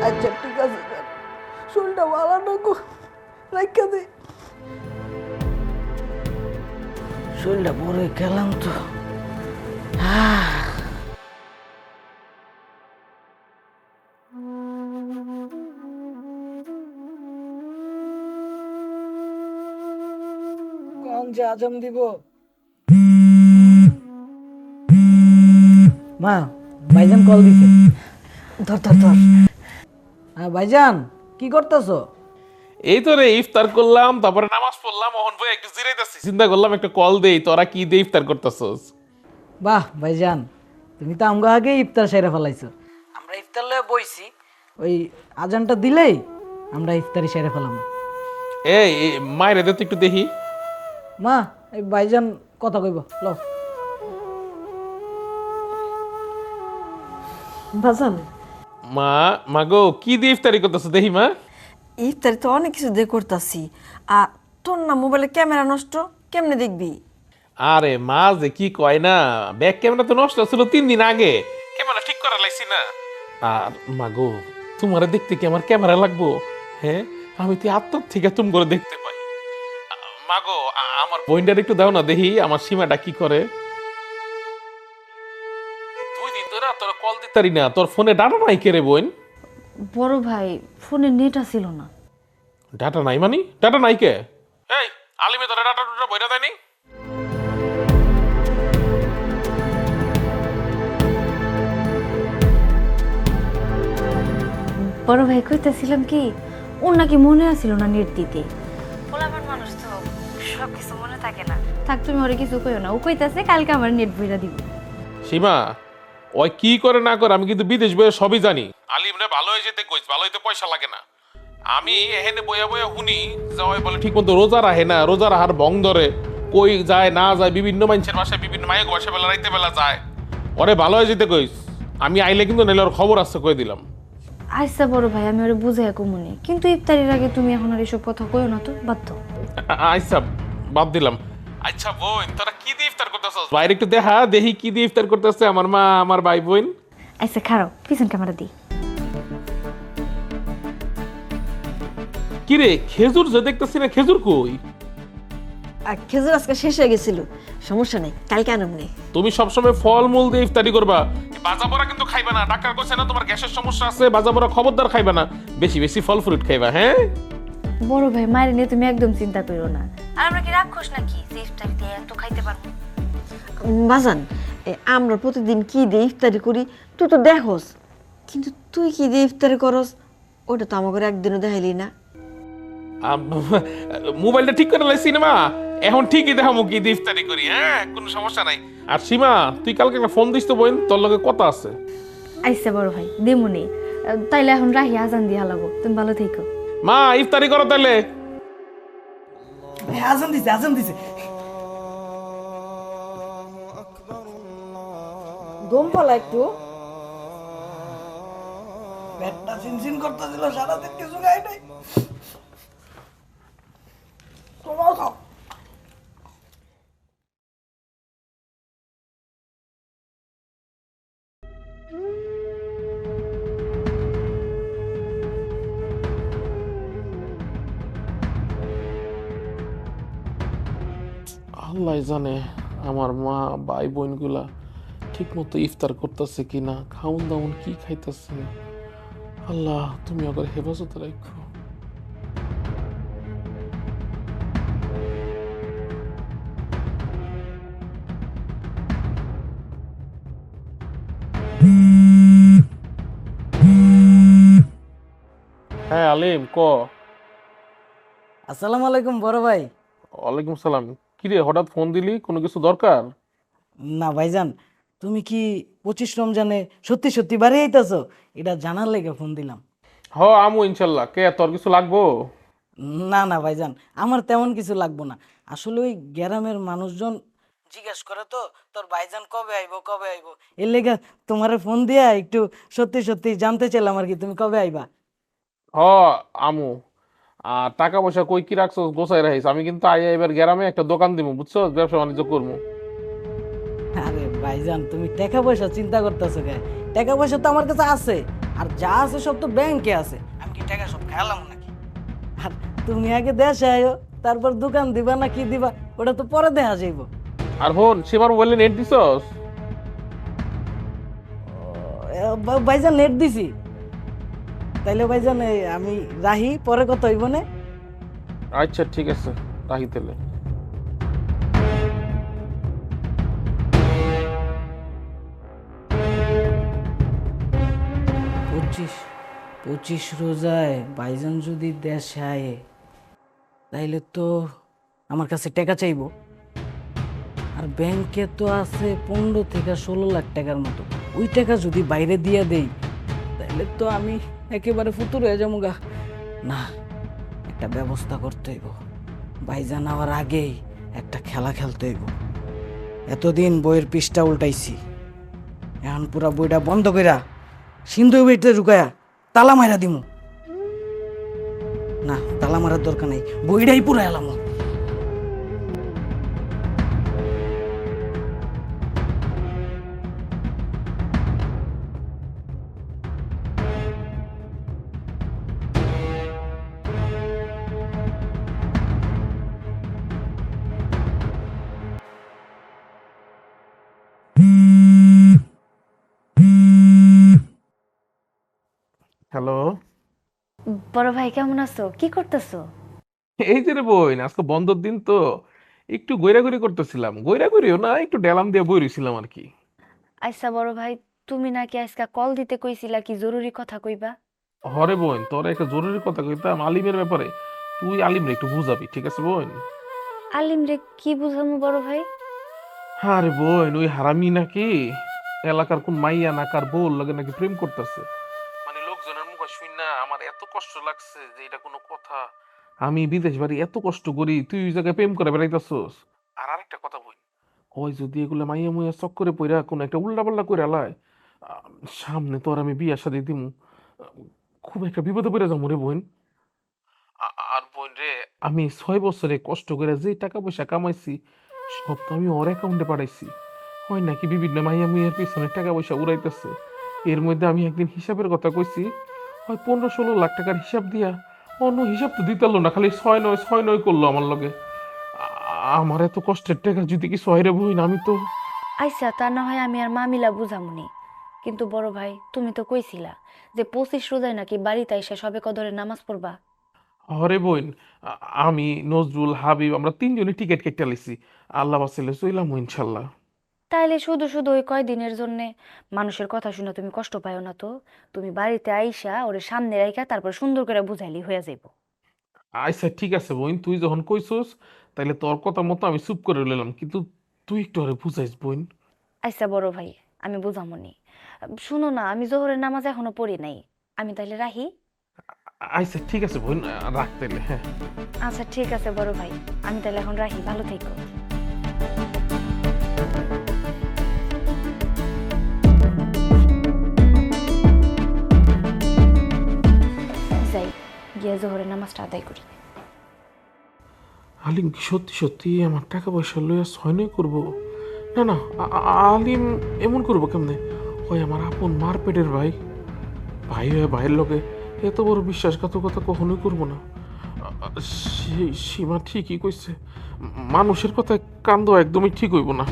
আচ্ছা ঠিক আছে, শরীরটা ভালো না গো, রাইখা দে। শরীরটা পরে গেলাম তো। কোন যে আজান দিব? মা, ভাইজান কল দিছে। ধর ধর ধর। ভাইজান কি করতেছো? এই তো রে, ইফতার করলাম, তারপরে নামাজ পড়লাম, ওহন বই একটু জিরাইতেছি, চিন্তা করলাম একটা কল দেই, তোরা কি দিয়ে ইফতার করতেছস? বাহ ভাইজান, তুমি তো আমগো আগে ইফতার সেরে ফেলাইছো। আমরা ইফতার লয়ে বইছি, ওই আজানটা দিলেই আমরা ইফতারি সেরে ফেলাম। এই মায়ের দে তো একটু দেখি। মা, এই ভাইজান কথা কইব, লও। বাজান, মা মাগো কি দিয়ে ইফতারি করতেছো দেখি মা। ইফতারি তো অনেক কিছু দিয়ে করতাছি। আর তোর না মোবাইলে ক্যামেরা নষ্ট, কেমনে দেখবি? আরে মা যে কি কয় না, ব্যাক ক্যামেরা তো নষ্ট ছিল 3 দিন আগে, ক্যামেরা ঠিক করা লাগছি না। আর মাগো তোমারে দেখতে কি আমার ক্যামেরা লাগবো? হ্যাঁ, আমি তো আত্মার থেকে তুমি করে দেখতে পাই। মাগো আমার বোনটার একটু দাও না দেখি আমার সীমাটা কি করে। 2 দিন ধরে তোর কল দিতারি না, তোর ফোনে ডাটা নাই কে রে বোন? বড় ভাই ফোনে নেট ছিল না। ডাটা নাই মানে? ডাটা নাই কে? এই আলিমে তোর ডাটা টুটা বইরা দেয়নি? বড় ভাই কইতেছিলাম কি, ওর নাকি মনে আছিল না নেট দিতে। পোলাপান মানুষ তো সব কিছু মনে থাকে না। থাক তুমি ওরে কিছু কইও না, ও কইতাছে কালকে আমার নেট ভইরা দিব। সীমা ওই কি করে না করে আমি কিন্তু বিদেশ বইয়ে সবই জানি। আলিম রে ভালো হয়ে যেতে কইস, ভালো হইতে পয়সা লাগে না। আমি এখানে বইয়া বইয়া শুনি যে ওই বলে ঠিক মতো রোজা রাখে না, রোজা রাখার ভং ধরে, কই যায় না যায়, বিভিন্ন মানুষের বাসায় বিভিন্ন মায়ের বাসায় বেলা রাইতে বেলা যায়। ওরে ভালো হয়ে যেতে কইস, আমি আইলে কিন্তু নাইলে ওর খবর আসছে কই দিলাম। আচ্ছা বড় ভাই আমি ওরে বুঝাই কমুনি, কিন্তু ইফতারির আগে তুমি এখন আর এসব কথা কইও না তো, বাধ্য। আচ্ছা বাদ দিলাম। আচ্ছা বোন তোরা কি দিয়ে ইফতার করতেছস? বাইরে একটু দেখা দেখি কি দিয়ে ইফতার করতেছে আমার মা আমার ভাই বোন। আচ্ছা খারাপ, পিছন ক্যামেরা দিই। কি রে খেজুর যে দেখতেছি না, খেজুর কই? আর খেজুর আজকে শেষ হয়ে গেছিল, সমস্যা নেই, কালকে আনব নে। তুমি সবসময় ফল মূল দিয়ে ইফতারি করবা, বাজা বড়া কিন্তু খাইবা না। ডাক্তার কইছে না তোমার গ্যাসের সমস্যা আছে, বাজা বড়া খবরদার খাইবা না, বেশি বেশি ফল ফ্রুট খাইবা। হ্যাঁ বড় ভাই মায়ের নিয়ে তুমি একদম চিন্তা করো না। আর আমরা কি রাক্ষস নাকি যে ইফতারি দিয়ে এত খাইতে পারবো? বাজান আমরা প্রতিদিন কি দিয়ে ইফতারি করি তুই তো দেখোস, কিন্তু তুই কি দিয়ে ইফতারি করস ওটা তো আমাকে একদিনও দেখাইলি না। মোবাইলটা ঠিক করে লাইছি না মা, এখন ঠিকই দেখামো কি দিয়ে ইফতারি করি। হ্যাঁ কোনো সমস্যা নাই। আর সীমা তুই কালকে একটা ফোন দিস তো বোন, তোর লগে কথা আছে। আইসা বড় ভাই দেমুনি, তাইলে এখন রাহি আজান দিয়া লাগবো, তুমি ভালো থেকো। মা ইফতারি করো তাহলে। আজান দিছে, আজান দিছে। দম পালা একটু, পেটটা চিনচিন করতেছিল, সারাদিন কিছু খাই নাই। তোমরাও খাও। আল্লাহ জানে আমার মা ভাই বোনগুলা ঠিক মতো ইফতার করতেছে কিনা, খাউন দাউন কি খাইতেছে। আল্লাহ তুমি ওদের হেফাজতে রাখো। হ্যাঁ আলিম ক। আসসালামু আলাইকুম বড় ভাই। ওয়ালাইকুম সালাম। কি রে হঠাৎ ফোন দিলি, কোনো কিছু দরকার? না ভাইজান, তুমি কি 25 রমজানে সত্যি সত্যি বাড়ি আইতাছো? এটা জানার লেগে ফোন দিলাম। হ আমু ইনশাল্লাহ। কে তোর কিছু লাগবো? না না ভাইজান, আমার তেমন কিছু লাগবো না। আসলে ওই গ্রামের মানুষজন জিজ্ঞেস করে তো তোর ভাইজান কবে আইবো কবে আইবো, এর লেগে তোমারে ফোন দিয়া একটু সত্যি সত্যি জানতে চাইলাম আর কি, তুমি কবে আইবা। হ আমু। আর টাকা পয়সা কই কি রাখছো গোছাই রাখিস। আমি কিন্তু আইয়া এবার গ্রামে একটা দোকান দিব, বুঝছো, ব্যবসা বাণিজ্য করবো। আরে ভাইজান তুমি টাকা পয়সা চিন্তা করতেছো কে? টাকা পয়সা তো আমার কাছে আছে, আর যা আছে সব তো ব্যাংকে আছে। আমি কি টাকা সব খেলাম নাকি? আর তুমি আগে দেশে আয়ো, তারপর দোকান দিবা না কি দিবা ওটা তো পরে দেখা যাইব। আর হন সেবার মোবাইলে নেট দিছস? ভাইজান নেট দিছি। তাইলে ভাইজান আমি রাহি, পরে কত হইব না? আচ্ছা ঠিক আছে রাখি তাহলে। পঁচিশ রোজায় ভাইজান যদি দেশে আয়ে তাইলে তো আমার কাছে টাকা চাইবো, আর ব্যাংকে তো আছে 15 থেকে 16 লাখ টাকার মতো। ওই টাকা যদি বাইরে দিয়ে দেই তাইলে তো আমি একেবারে ফুতুর হয়ে যাবো গা। না, একটা ব্যবস্থা করতে হইব। ভাইজান আওয়ার আগেই একটা খেলা খেলতে হইব। এতদিন বইয়ের পৃষ্ঠা উল্টাইছি, এখন পুরা বইটা বন্ধ কইরা সিন্ধু বেটে ঢুকায়া তালা মারা দিমু। না, তালা মারার দরকার নাই, বইটাই পুরা এলাম। হ্যালো, বড় ভাই কেমন আছো? কি করতেছো? এই যে রে বোন, আজকে বন্ধর দিন তো একটু গৈরাগৈরি করতেছিলাম। গৈরাগৈরিও না, একটু ডেলাম দিয়ে বই রইছিলাম আর কি। আচ্ছা বড় ভাই, তুমি নাকি আজকে কল দিতে কইছিলা, কি জরুরি কথা কইবা? হরে বোন, তোর একটা জরুরি কথা কইতাম আলিমের ব্যাপারে। তুই আলিমরে একটু বুঝাবি, ঠিক আছে বোন? আলিম রে কি বুঝামু বড় ভাই? আরে বোন, ওই হারামি নাকি এলাকার কোন মাইয়া নাকার বউর লগে নাকি প্রেম করতেছে। মানে লোকজনের মুখে শুন না আমার এত কষ্ট লাগছে যে এটা কোনো কথা। আমি বিদেশ বাড়ি এত কষ্ট করি, তুই ওই জায়গায় প্রেম করে বেড়াইতেছস। আর আরেকটা কথা বোন, ওই যদি এগুলো মাইয়া মুইয়া চক্করে পইরা কোন একটা উল্টা পাল্টা করে আলায়, সামনে তো আর আমি বিয়া শাদি দিমু, খুব একটা বিপদে পড়ে যাবো রে বোন। আর বোন রে, আমি 6 বছরে কষ্ট করে যে টাকা পয়সা কামাইছি সব তো আমি ওর অ্যাকাউন্টে পাঠাইছি। হয় নাকি বিভিন্ন মাইয়া মুইয়ার পিছনে টাকা পয়সা উড়াইতেছে। এর মধ্যে আমি একদিন হিসাবের কথা কইছি, হয় 15-16 লাখ টাকার হিসাব দিয়া অন্য হিসাব তো দিতে পারলো না, খালি 6-9 করলো আমার লগে। আমার এত কষ্টের টাকা যদি কিছু হয় রে বোন, আমি তো। আচ্ছা তা না হয় আমি আর মামিলা বুঝামুনি, কিন্তু বড় ভাই তুমি তো কইছিলা যে 25 রোজায় নাকি বাড়িতে এসে সবে কদরে নামাজ পড়বা। হরে বোন, আমি নজরুল হাবিব আমরা 3জনই টিকিট কেটে লিছি। আল্লাহ বাঁচাইলে চইলাম ইনশাল্লাহ। তাইলে শুধু শুধু ওই কয়দিনের জন্যে মানুষের কথা শুনে তুমি কষ্ট পাও না তো? তুমি বাড়িতে আইসা ওরে সামনে রাইখা তারপর সুন্দর করে বুঝাইলি হয়ে যাইব। আচ্ছা ঠিক আছে বোন, তুই যখন কইছস তাইলে তোর কথা মতো আমি চুপ করে রইলাম, কিন্তু তুই একটু আরে বুঝাইস বোন। আচ্ছা বড় ভাই, আমি বুঝামুনি। শুনো না, আমি জোহরের নামাজ এখনো পড়ি নাই, আমি তাইলে রাহি। আচ্ছা ঠিক আছে বোন, রাখ তাইলে। হ্যাঁ আচ্ছা ঠিক আছে বড় ভাই, আমি তাহলে এখন রাহি, ভালো থেকো। যাই গিয়ে জোহরের নামাজটা আদায় করি। আলিম কি সত্যি সত্যি আমার টাকা পয়সা লইয়া 6-9 করবো? না না, আলিম এমন করবো কেমনে? হয় আমার আপন মার পেটের ভাই, ভাই হয়ে ভাইয়ের লগে এত বড় বিশ্বাসঘাতকতা কখনোই করবো না। সীমা ঠিকই কইছে, মানুষের কথায় কান দেওয়া একদমই ঠিক হইব না।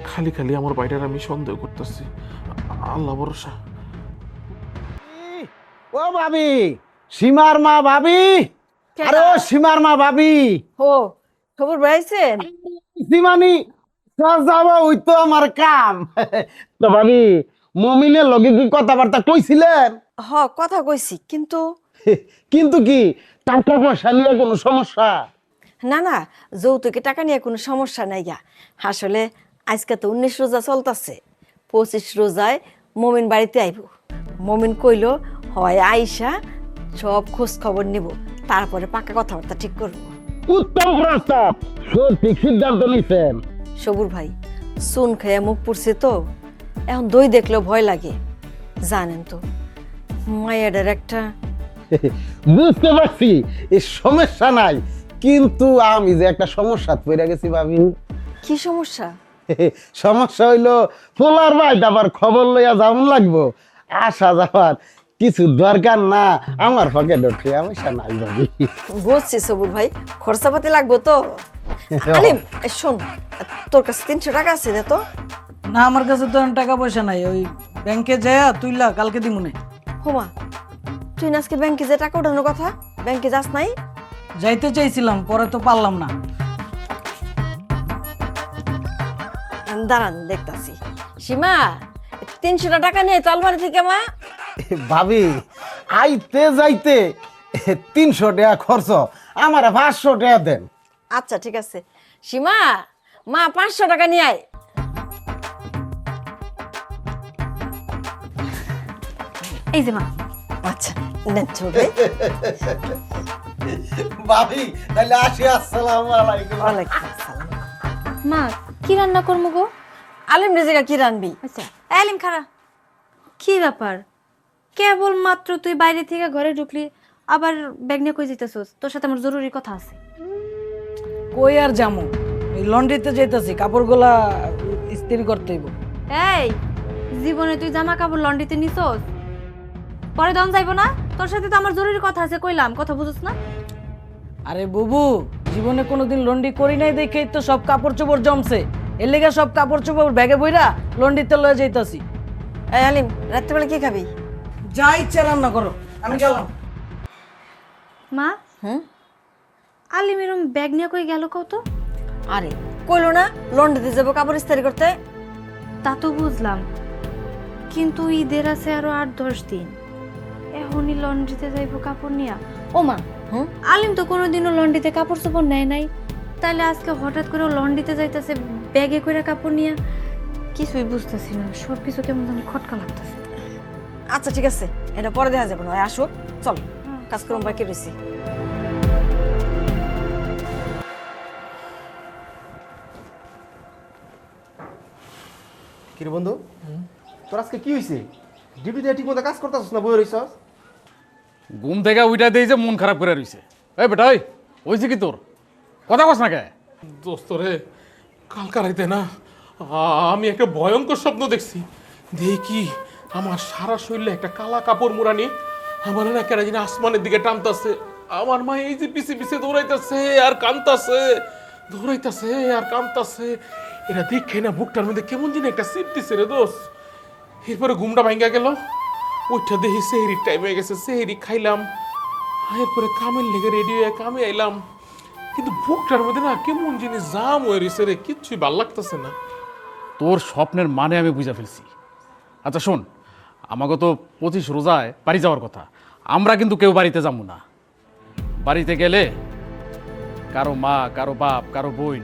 খালি খালি আমার বাইরের আমি সন্দেহ করতেছি। আল্লাহ ভরসা। ও ভাবি, সীমার মা ভাবি, আরে ও সীমার মা ভাবি। ও খবর পাইছেন? সীমানি যাবা ওই তো আমার কাম। তো ভাবি, মমিনের লগে কি কথাবার্তা কইছিলেন? হ কথা কইছি, কিন্তু কিন্তু কি টাকা পয়সা নিয়ে কোনো সমস্যা? না না, যৌতুকে টাকা নিয়ে কোনো সমস্যা নাই গা। আসলে আজকে তো 19 রোজা চলতেছে, 25 রোজায় মমিন বাড়িতে আইব। মমিন কইল হয় আইসা সব খোঁজ খবর নিব, তারপরে পাকা কথাবার্তা ঠিক করব। উত্তম প্রস্তাব, সঠিক সিদ্ধান্ত নিছেন। সবুর ভাই, চুন খেয়ে মুখ পুড়ছে তো, এখন দই দেখলেও ভয় লাগে। জানেন তো মায়ের একটা। বুঝতে পারছি এই সমস্যা নাই, কিন্তু আমি যে একটা সমস্যা পড়ে গেছি ভাবি। কি সমস্যা? সমস্যা হইলো পোলার ভাই আবার খবর লইয়া যাওয়ান লাগবো, আসা যাওয়ার কিছু দরকার না, আমার পকেটে পয়সা নাই ভাবি। বুঝছি সবুর ভাই, খরচাপাতি লাগবো তো। আলিম শোন, তোর কাছে 300 টাকা আছে না তো? না, আমার কাছে তো এখন টাকা পয়সা নাই, ওই ব্যাংকে যায়া তুইলা কালকে দিমুনে। হোমা, তুই না আজকে ব্যাংকে যে টাকা উঠানোর কথা, ব্যাংকে যাস নাই? যাইতে চাইছিলাম, পরে তো পারলাম না। দাঁড়ান দেখতাছি। সীমা, 300 টাকা নিয়ে তো আলমারি থেকে মা। ভাবি, আইতে যাইতে 300 টাকা খরচ, আমার 500 টাকা দেন। আচ্ছা ঠিক আছে। সীমা, মা 500 টাকা নিয়ে আয়। এই যে মা। আচ্ছা নেন ছোটে। ভাবি তাহলে আসি, আসসালামু আলাইকুম। ওয়ালাইকুম আসসালাম। মা, কি রান্না করবো গো? আলিম রেজেকা কি রানবি? আচ্ছা, আলিম খারা, কি ব্যাপার? কেবল মাত্র তুই বাইরে থেকে ঘরে ঢুকলি আবার ব্যাগ নিয়ে কই যেতেছস? তোর সাথে আমার জরুরি কথা আছে। কই আর যামু, এই লন্ড্রিতে যাইতাছি, কাপড়গুলা ইস্ত্রি করতে হইব। এই জীবনে তুই জামা কাপড় লন্ড্রিতে নিছস? পরে দম যাইবো না? তোর সাথে তো আমার জরুরি কথা আছে, কইলাম, কথা বুঝছ না? আরে বুবু, জীবনে কোনোদিন লন্ড্রি করি নাই দেখেই তো সব কাপড় চোপড় জমছে। এর লেগে সব কাপড় চোপড় ব্যাগে বইরা লন্ড্রিতে লয়ে যাইতাছি। এই আলিম, রাত্রেবেলা কি খাবি? যা ইচ্ছা রান্না করো, আমি গেলাম। মা, হুম? আলিম এরম ব্যাগ নিয়ে কই গেল কত? আরে কইলো না লন্ড্রিতে যাবো কাপড় ইস্ত্রি করতে। তা তো বুঝলাম, কিন্তু ঈদের আছে আরো 8-10 দিন, এখনই লন্ড্রিতে যাইবো কাপড় নিয়া? ও মা, হুম? আলিম তো কোনোদিনও লন্ড্রিতে কাপড় চোপড় নেয় নাই, তাহলে আজকে হঠাৎ করে লন্ড্রিতে যাইতেছে ব্যাগে করে কাপড় নিয়ে? কিছুই বুঝতেছি না, সব কিছু কেমন জানি খটকা লাগতেছে। আচ্ছা ঠিক আছে, এটা পরে দেখা যাবে না, আসো চল কাজ করুন, বাকি রয়েছি। কিরে বন্ধু, তোর আজকে কি হয়েছে? ডিউটিতে ঠিক মতো কাজ করতেছিস না, বই রইছস? ঘুম থেকে উইটা দেই যে মন খারাপ করে রইছে। এই বেটা, ওই হইছে কি তোর? কথা কস না কে? দোস্ত রে, কালকা রাইতে না আমি একটা ভয়ঙ্কর স্বপ্ন দেখছি। দেখি আমার সারা শরীরে একটা কালা কাপড় মুড়ানি আমার না কেন জানি আসমানের দিকে টানতাছে। আমার মা এই যে পিছে পিছে দৌড়াইতেছে আর কানতাছে, দৌড়াইতেছে আর কানতাছে। এটা দেখে না বুকটার মধ্যে কেমন জানি একটা সিট দিছে রে দোস্ত। এরপরে ঘুমটা ভাঙ্গা গেল, ওইটা দেখি সেহেরির টাইম হয়ে গেছে, সেহেরি খাইলাম, এরপরে কামের লেগে রেডি হয়ে কামে আইলাম। কিন্তু বুকটার মধ্যে না কেমন জিনিস জাম হয়ে রয়েছে রে, কিচ্ছুই ভাল লাগতেছে না। তোর স্বপ্নের মানে আমি বুঝে ফেলছি। আচ্ছা শোন, আমাকে তো 25 রোজায় বাড়ি যাওয়ার কথা, আমরা কিন্তু কেউ বাড়িতে যাবো না। বাড়িতে গেলে কারো মা, কারো বাপ, কারো বোন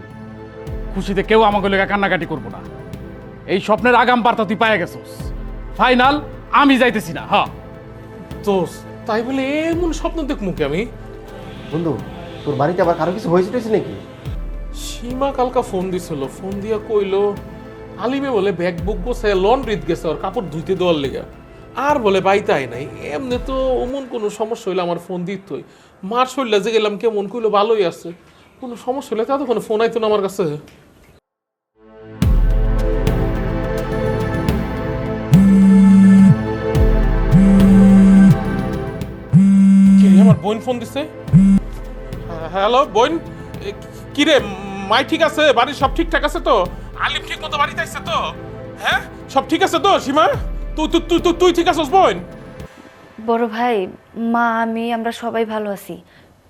খুশিতে কেউ আমাকে লেগে কান্নাকাটি করবো না। এই স্বপ্নের আগাম বার্তা তুই পায়ে গেছস। ফাইনাল, আমি যাইতেছি না। হ্যাঁ দোষ, তাই বলে এমন স্বপ্ন দেখবো কি আমি? বন্ধু, তোর বাড়িতে আবার কারো কিছু হয়েছে টয়েছে নাকি? সীমা কালকা ফোন দিছিল, ফোন দিয়া কইলো আলিমে বলে ব্যাগ বুক গোছায় লন্ড্রিত গেছে ওর কাপড় ধুইতে দেওয়ার লেগে, আর বলে বাইতে আয় নাই। এমনি তো অমন কোনো সমস্যা হইলে আমার ফোন দিতই। মার শরীরে যে গেলাম কেমন কইলো ভালোই আছে, কোনো সমস্যা হইলে ততক্ষণ ফোন আইতো না আমার কাছে। আমার বোন ফোন দিছে। হ্যালো বোন, কিরে মাই ঠিক আছে? বাড়ির সব ঠিকঠাক আছে তো? আলিম ঠিক মতো বাড়িতে আসছে তো? হ্যাঁ সব ঠিক আছে তো? সীমা তুই তুই তুই তুই ঠিক আছিস বোন? বড় ভাই, মা, আমরা সবাই ভালো আছি।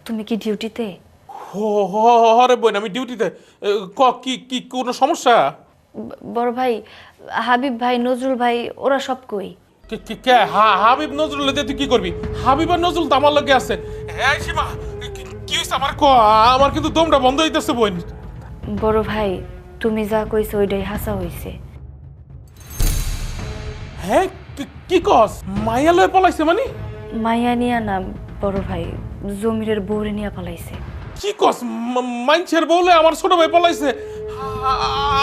তুমি কি ডিউটিতে? হরে বোন, আমি ডিউটিতে। ক কি কি কোনো সমস্যা? বড় ভাই, হাবিব ভাই, নজরুল ভাই, ওরা সব কই? কে হাবিব নজরুল তুই কি করবি? হাবিব আর নজরুল তো আমার লগে আছে। হ্যাঁ সীমা, কি হয়েছে আমার ক? আমার কিন্তু দমটা বন্ধ হইতেছে বোন। বড় ভাই, তুমি যা কইছো ওইটাই হাসা হইছে। হ্যাঁ কি কস? মাইয়া লয়ে পলাইছে মানে? মাইয়া নিয়া না বড় ভাই, জমিরের বউরে নিয়া পালাইছে। কি কস? মাইনছের বলে আমার ছোট ভাই পলাইছে?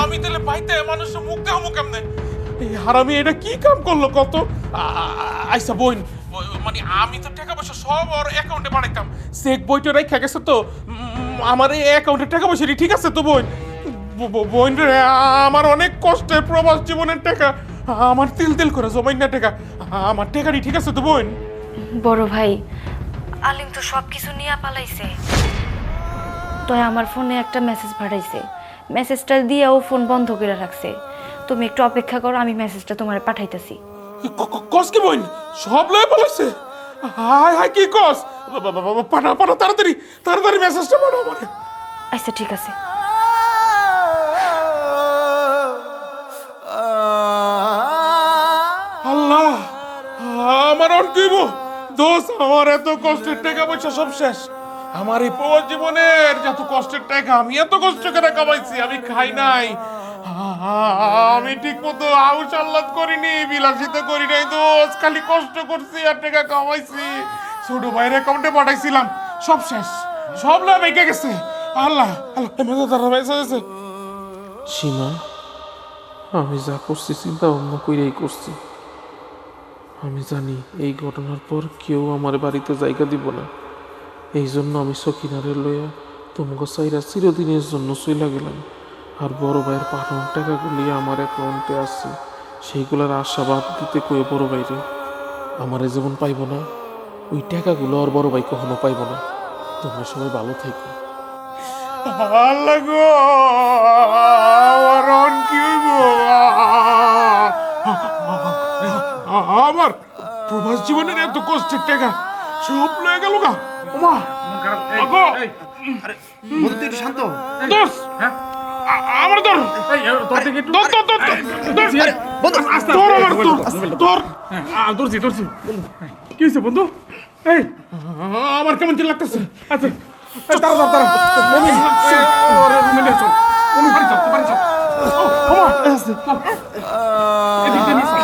আমি তাহলে বাইতে মানুষের মুখ দেখামু কেমনে? এই হারামি এটা কি কাম করলো কত? আইসা বোন, মানে আমি তো টাকা পয়সা সব ওর অ্যাকাউন্টে পাঠাইতাম, চেক বইটা রেখা গেছে তো আমার এই অ্যাকাউন্টে টাকা পয়সা ঠিক আছে তো বোন? বোন রে, আমার অনেক কষ্টের প্রবাস জীবনের টাকা আমার তিল তিল করে জমাই না টাকা, আমার টাকাটি ঠিক আছে তো বোন? বড় ভাই, আলিম তো সব কিছু নিয়া পালাইছে। তাই আমার ফোনে একটা মেসেজ পাঠাইছে, মেসেজটা দিয়ে ও ফোন বন্ধ করে রাখছে। তুমি একটু অপেক্ষা করো, আমি মেসেজটা তোমার পাঠাইতেছি। কস কি বোন? সব লয়ে পলাইছে? হায় হায় কি কস? পাঠা পাঠা তাড়াতাড়ি তাড়াতাড়ি মেসেজটা পাঠাও আমারে। আচ্ছা ঠিক আছে। আল্লাহ, আমার আর কি দোষ? আমার এত কষ্টের টাকা পয়সা সব শেষ। আমার এই পুরো জীবনের যত কষ্টের টাকা আমি এত কষ্ট করে কামাইছি, আমি খাই নাই, আমি ঠিক মতো আউশ আহ্লাদ করিনি, বিলাসিতা করি নাই দোষ, খালি কষ্ট করছি আর টাকা কামাইছি। ছোট ভাইয়ের অ্যাকাউন্টে পাঠাইছিলাম, সব শেষ, সব না বেঁকে গেছে। আল্লাহ আল্লাহ, সীমা আমি যা করছি চিন্তা ভাবনা কইরাই করছি। আমি জানি এই ঘটনার পর কেউ আমার বাড়িতে জায়গা দিব না, এই জন্য আমি সকিনারে লইয়া তোমাকে চাইরা চিরদিনের জন্য চইলা গেলাম। আর বড় ভাইয়ের পাঠানো টাকাগুলি আমার অ্যাকাউন্টে আছে, সেইগুলোর আশাবাদ দিতে কয়ে বড় ভাইরে আমারে যেমন পাইব না, ওই টাকাগুলো আর বড় ভাই কখনো পাইব না। তোমরা সবাই ভালো থেকো। আল্লাহ গো, আমার অন কি হইব? আমার প্রবাস জীবনের এত কষ্টের টাকা সব লয়ে গেল গা। ওমা আগো, বন্ধু তুই একটু শান্ত হ। দোস আমার দর তোর দিকে একটু দর দর দর বন্ধু দর আমার দর দরছি দরছি। কি হয়েছে বন্ধু? এই আমার কেমন চিল লাগতেছে? আচ্ছা তারা তারা মমি রুমে চল, মমি বাড়ি চল, বাড়ি চল। এদিকে নিয়ে চল।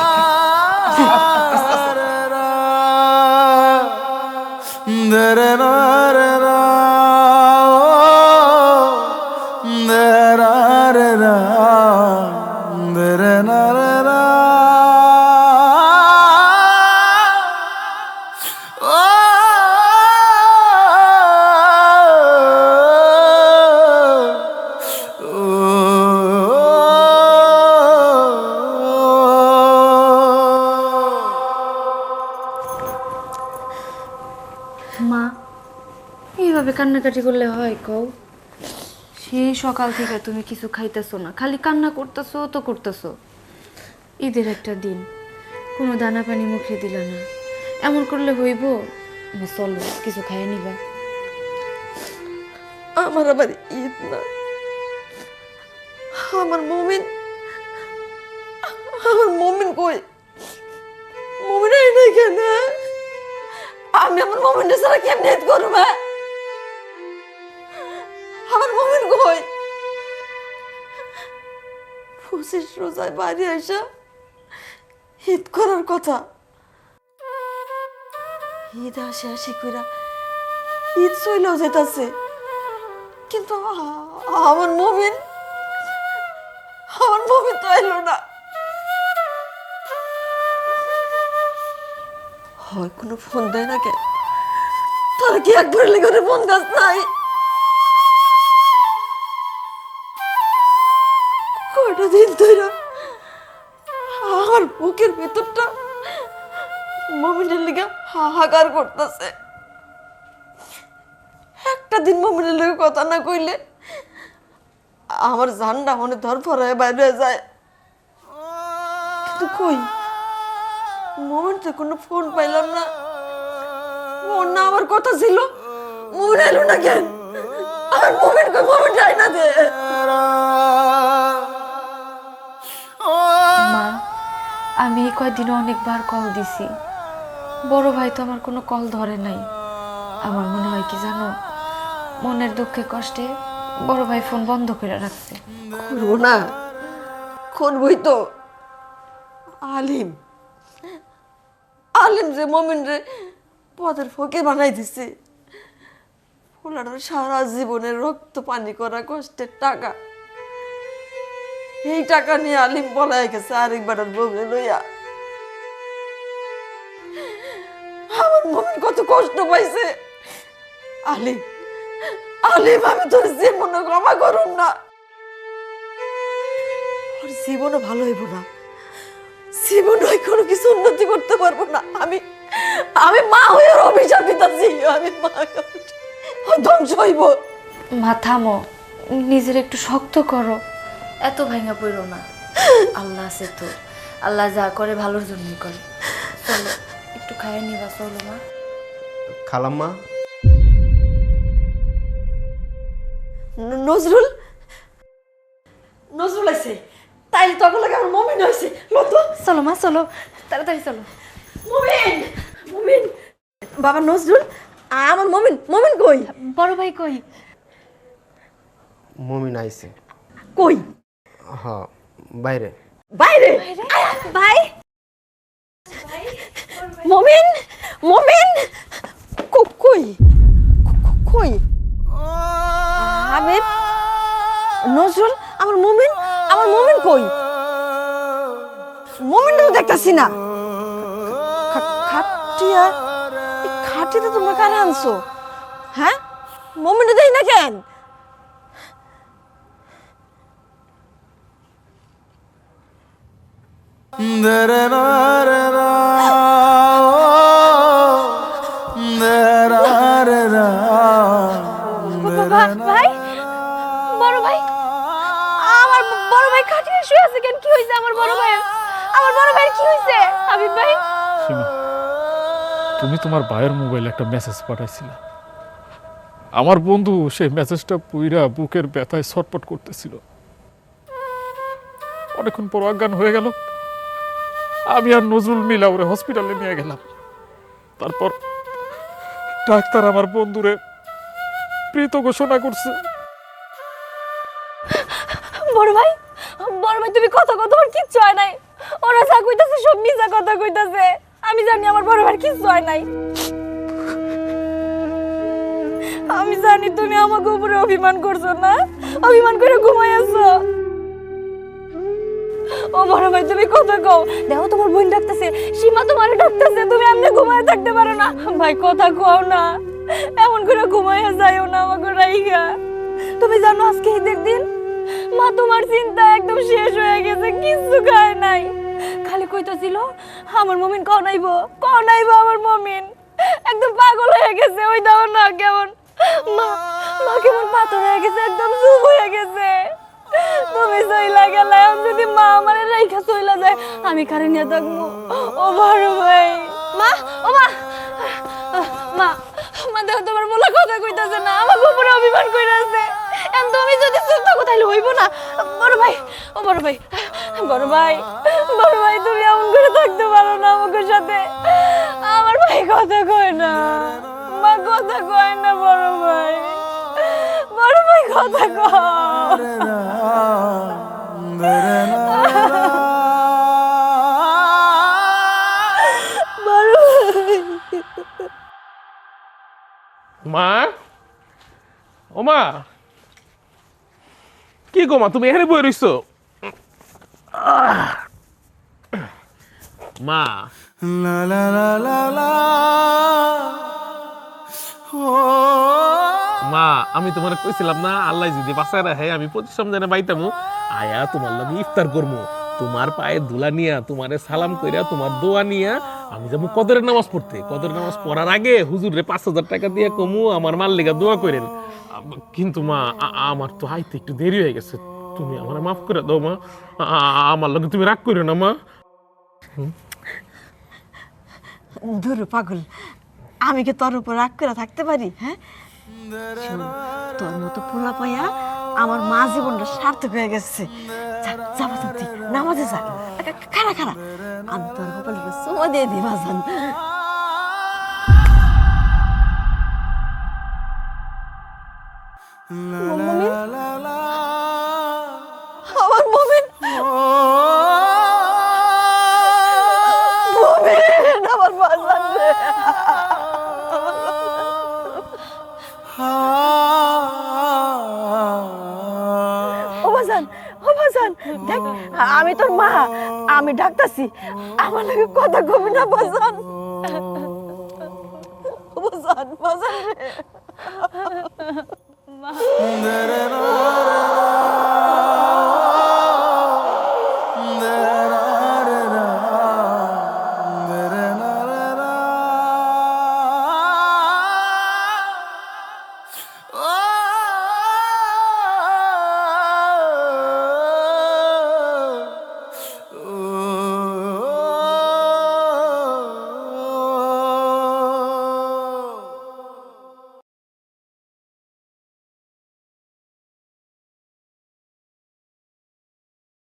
মা, এইভাবে কান্নাকাটি করলে হয় কও? সেই সকাল থেকে তুমি কিছু খাইতেছো না, খালি কান্না করতেছো তো করতেছো। ঈদের একটা দিন কোনো দানা পানি মুখে দিলা না, এমন করলে হইব? চলো কিছু খাইয়ে নিবা। আমার আবার ঈদ না, আমার মমিন, আমার মমিন কই? মমিন আই নাই কেন? আমি আমার মমিনটা ছাড়া কেমনে ঈদ করব? আমার মমিন কই? 25 রোজায় বাড়ি আসা ঈদ করার কথা, ঈদ আসে আসি কইরা ঈদ চইলেও যেতেছে, কিন্তু আমার মমিন তো এলো না। হয় কোনো ফোন দেয় না কেন? তোর কি একবার লেগে ফোন কাজ নাই? কয়টা দিন ধরে আমার বুকের ভিতরটা মমিনের লেগে হাহাকার করতেছে। একটা দিন মমিনের লেগে কথা না কইলে আমার জানটা মনে ধরফরায় বাইরে যায়। কিন্তু কই মমিন তো কোনো ফোন পাইলাম না। ওর না আমার কথা ছিল, মমিন এলো না কেন? আমার মমিন কই? মমিন যায় না দে। মা, আমি এই কয়দিনে অনেকবার কল দিছি, বড় ভাই তো আমার কোনো কল ধরে নাই। আমার মনে হয় কি জানো, মনের দুঃখে কষ্টে বড় ভাই ফোন বন্ধ করে রাখছে। করবো না, করবই তো। আলিম আলিম যে মমিন রে পদের ফকির বানাই দিছে, পোলাটার সারা জীবনের রক্ত পানি করা কষ্টের টাকা, এই টাকা নিয়ে আলিম পলায় গেছে আরেকবার বউরে লইয়া। আমার মমিন কত কষ্ট পাইছে। আলিম আলিম আমি তোর জীবনে ক্ষমা করুন না, ওর জীবনও ভালো হইব না, জীবনে কোনো কিছু উন্নতি করতে পারবো না। আমি মা হয়ে ওর অভিশাপ দিতেছি, আমি মা ও ধ্বংস হইব। মা থামো, নিজের একটু শক্ত করো, এত ভাঙা পড়ো না। আল্লাহ আছে তো, আল্লাহ যা করে ভালোর জন্যই করে। চলো একটু খাইয়ে নিবা, চলো মা। খালাম্মা, নজরুল নজরুল আছে, তাইলে তখন লাগে আমার মমিন হয়েছে। লতো চলো মা, চলো তাড়াতাড়ি চলো। মমিন, মমিন বাবা নজরুল, আমার মমিন, মমিন কই? বড় ভাই কই? মমিন আইছে। কই? হ্যাঁ, বাইরে। বাইরে? ভাই মমিন, মমিন কই? কই? হাবিব, নজরুল, আমার মমিন কই? মমিন তো দেখতাছি না। খাটিয়া এই খাটিতে তোমরা কারে আনছো? হ্যাঁ, মমিনে দেই না কেন? ভাই, বড় ভাই, আমার বড় ভাই খাটিয়ে শুয়ে আছে কেন? কি হয়েছে আমার বড় ভাইয়ের? আমার বড় ভাইয়ের কি হয়েছে? হাবিব ভাই, সীমা, তুমি তোমার ভাইয়ের মোবাইলে একটা মেসেজ পাঠাইছিল। আমার বন্ধু সেই মেসেজটা পুইরা বুকের ব্যথায় ছটপট করতেছিল। অনেকক্ষণ পর অজ্ঞান হয়ে গেল। আমি আর নজরুল মিলা ওরে হসপিটালে নিয়ে গেলাম। তারপর ডাক্তার আমার বন্ধুরে মৃত ঘোষণা করছে। বড় ভাই, বড় ভাই, তুমি কথা তোমার কিচ্ছু হয় নাই। ওরা যা কইতাছে সব মিছা কথা কইতাছে। আমি জানি আমার বড় ভাইয়ের কিচ্ছু হয় নাই। আমি জানি তুমি আমাকে উপরে অভিমান করছো না, অভিমান করে ঘুমাইয়াছো। ও বড় ভাই, তুমি কথা কও। দেখো তোমার বোন ডাকতেছে, সীমা তোমারে ডাকতেছে, তুমি এমনি ঘুমায় থাকতে পারো না। ভাই কথা কও না, এমন করে ঘুমাইয়া যাইও না আমাকে রাইগা। তুমি জানো আজকে ঈদের দিন, মা তোমার চিন্তা একদম শেষ হয়ে গেছে, কিচ্ছু খায় নাই। খালি কইতাছিল আমার মমিন কও নাইবো আমার মমিন। একদম পাগল হয়ে গেছে। ওই দাও না কেমন মা মা কেমন পাথর হয়ে গেছে, একদম চুপ হয়ে গেছে। তুমি চইলা গেলে, যদি মা আমার রাইখা চইলা যায় আমি কারে নিয়ে থাকবো? ও বড় ভাই, মা, ও মা, মা, মা দেখো তোমার বলা কথা কইতাছে না, আমাকে উপরে অভিমান কইরা আছে। এখন তুমি যদি চুপ থাকো তাহলে হইব না। বড় ভাই, ও বড় ভাই, বড় ভাই, বড় ভাই, তুমি এমন করে থাকতে পারো না আমাকে সাথে। আমার ভাই কথা কয় না, মা কথা কয় না, বড় ভাই, বড় ভাই কথা কয়। বড় ভাই, মা, ও মা, কি গো মা, তুমি এখানে বই রইছো? মা, মা, আমি তোমার কইছিলাম না আল্লাহ যদি বাঁচায় রাখে আমি প্রতি সন্ধ্যে বাইতামু আয়া তোমার লগে ইফতার করবো। তোমার পায়ে ধুলা নিয়া, তোমারে সালাম কইরা, তোমার দোয়া নিয়া আমি যাবো কদরের নামাজ পড়তে। কদরের নামাজ পড়ার আগে হুজুরে 5,000 টাকা দিয়ে কমু আমার মার লেগা দোয়া করেন। কিন্তু মা, আমার তো আইতে একটু দেরি হয়ে গেছে, তুমি আমার মাফ করে দাও মা। আমার লগে তুমি রাগ করো না মা। ধরো পাগল, আমি কি তোর উপর রাগ করে থাকতে পারি? হ্যাঁ, শোন, তোর মতো পোলা পাইয়া আমার মা জীবনটা সার্থক হয়ে গেছে। যাবো তুই নামাজে যা। খারা খারা, আমি তোর কপালে চুমা দিয়ে দিই বাজান। আমার মমিন, মমিন, আমার বাজান রে। ও বাজান, ও বাজান, দেখ আমি তোর মা, আমি ডাকতাছি, আমার লাগে কথা কবি না বাজান। বাজান, বাজান রে।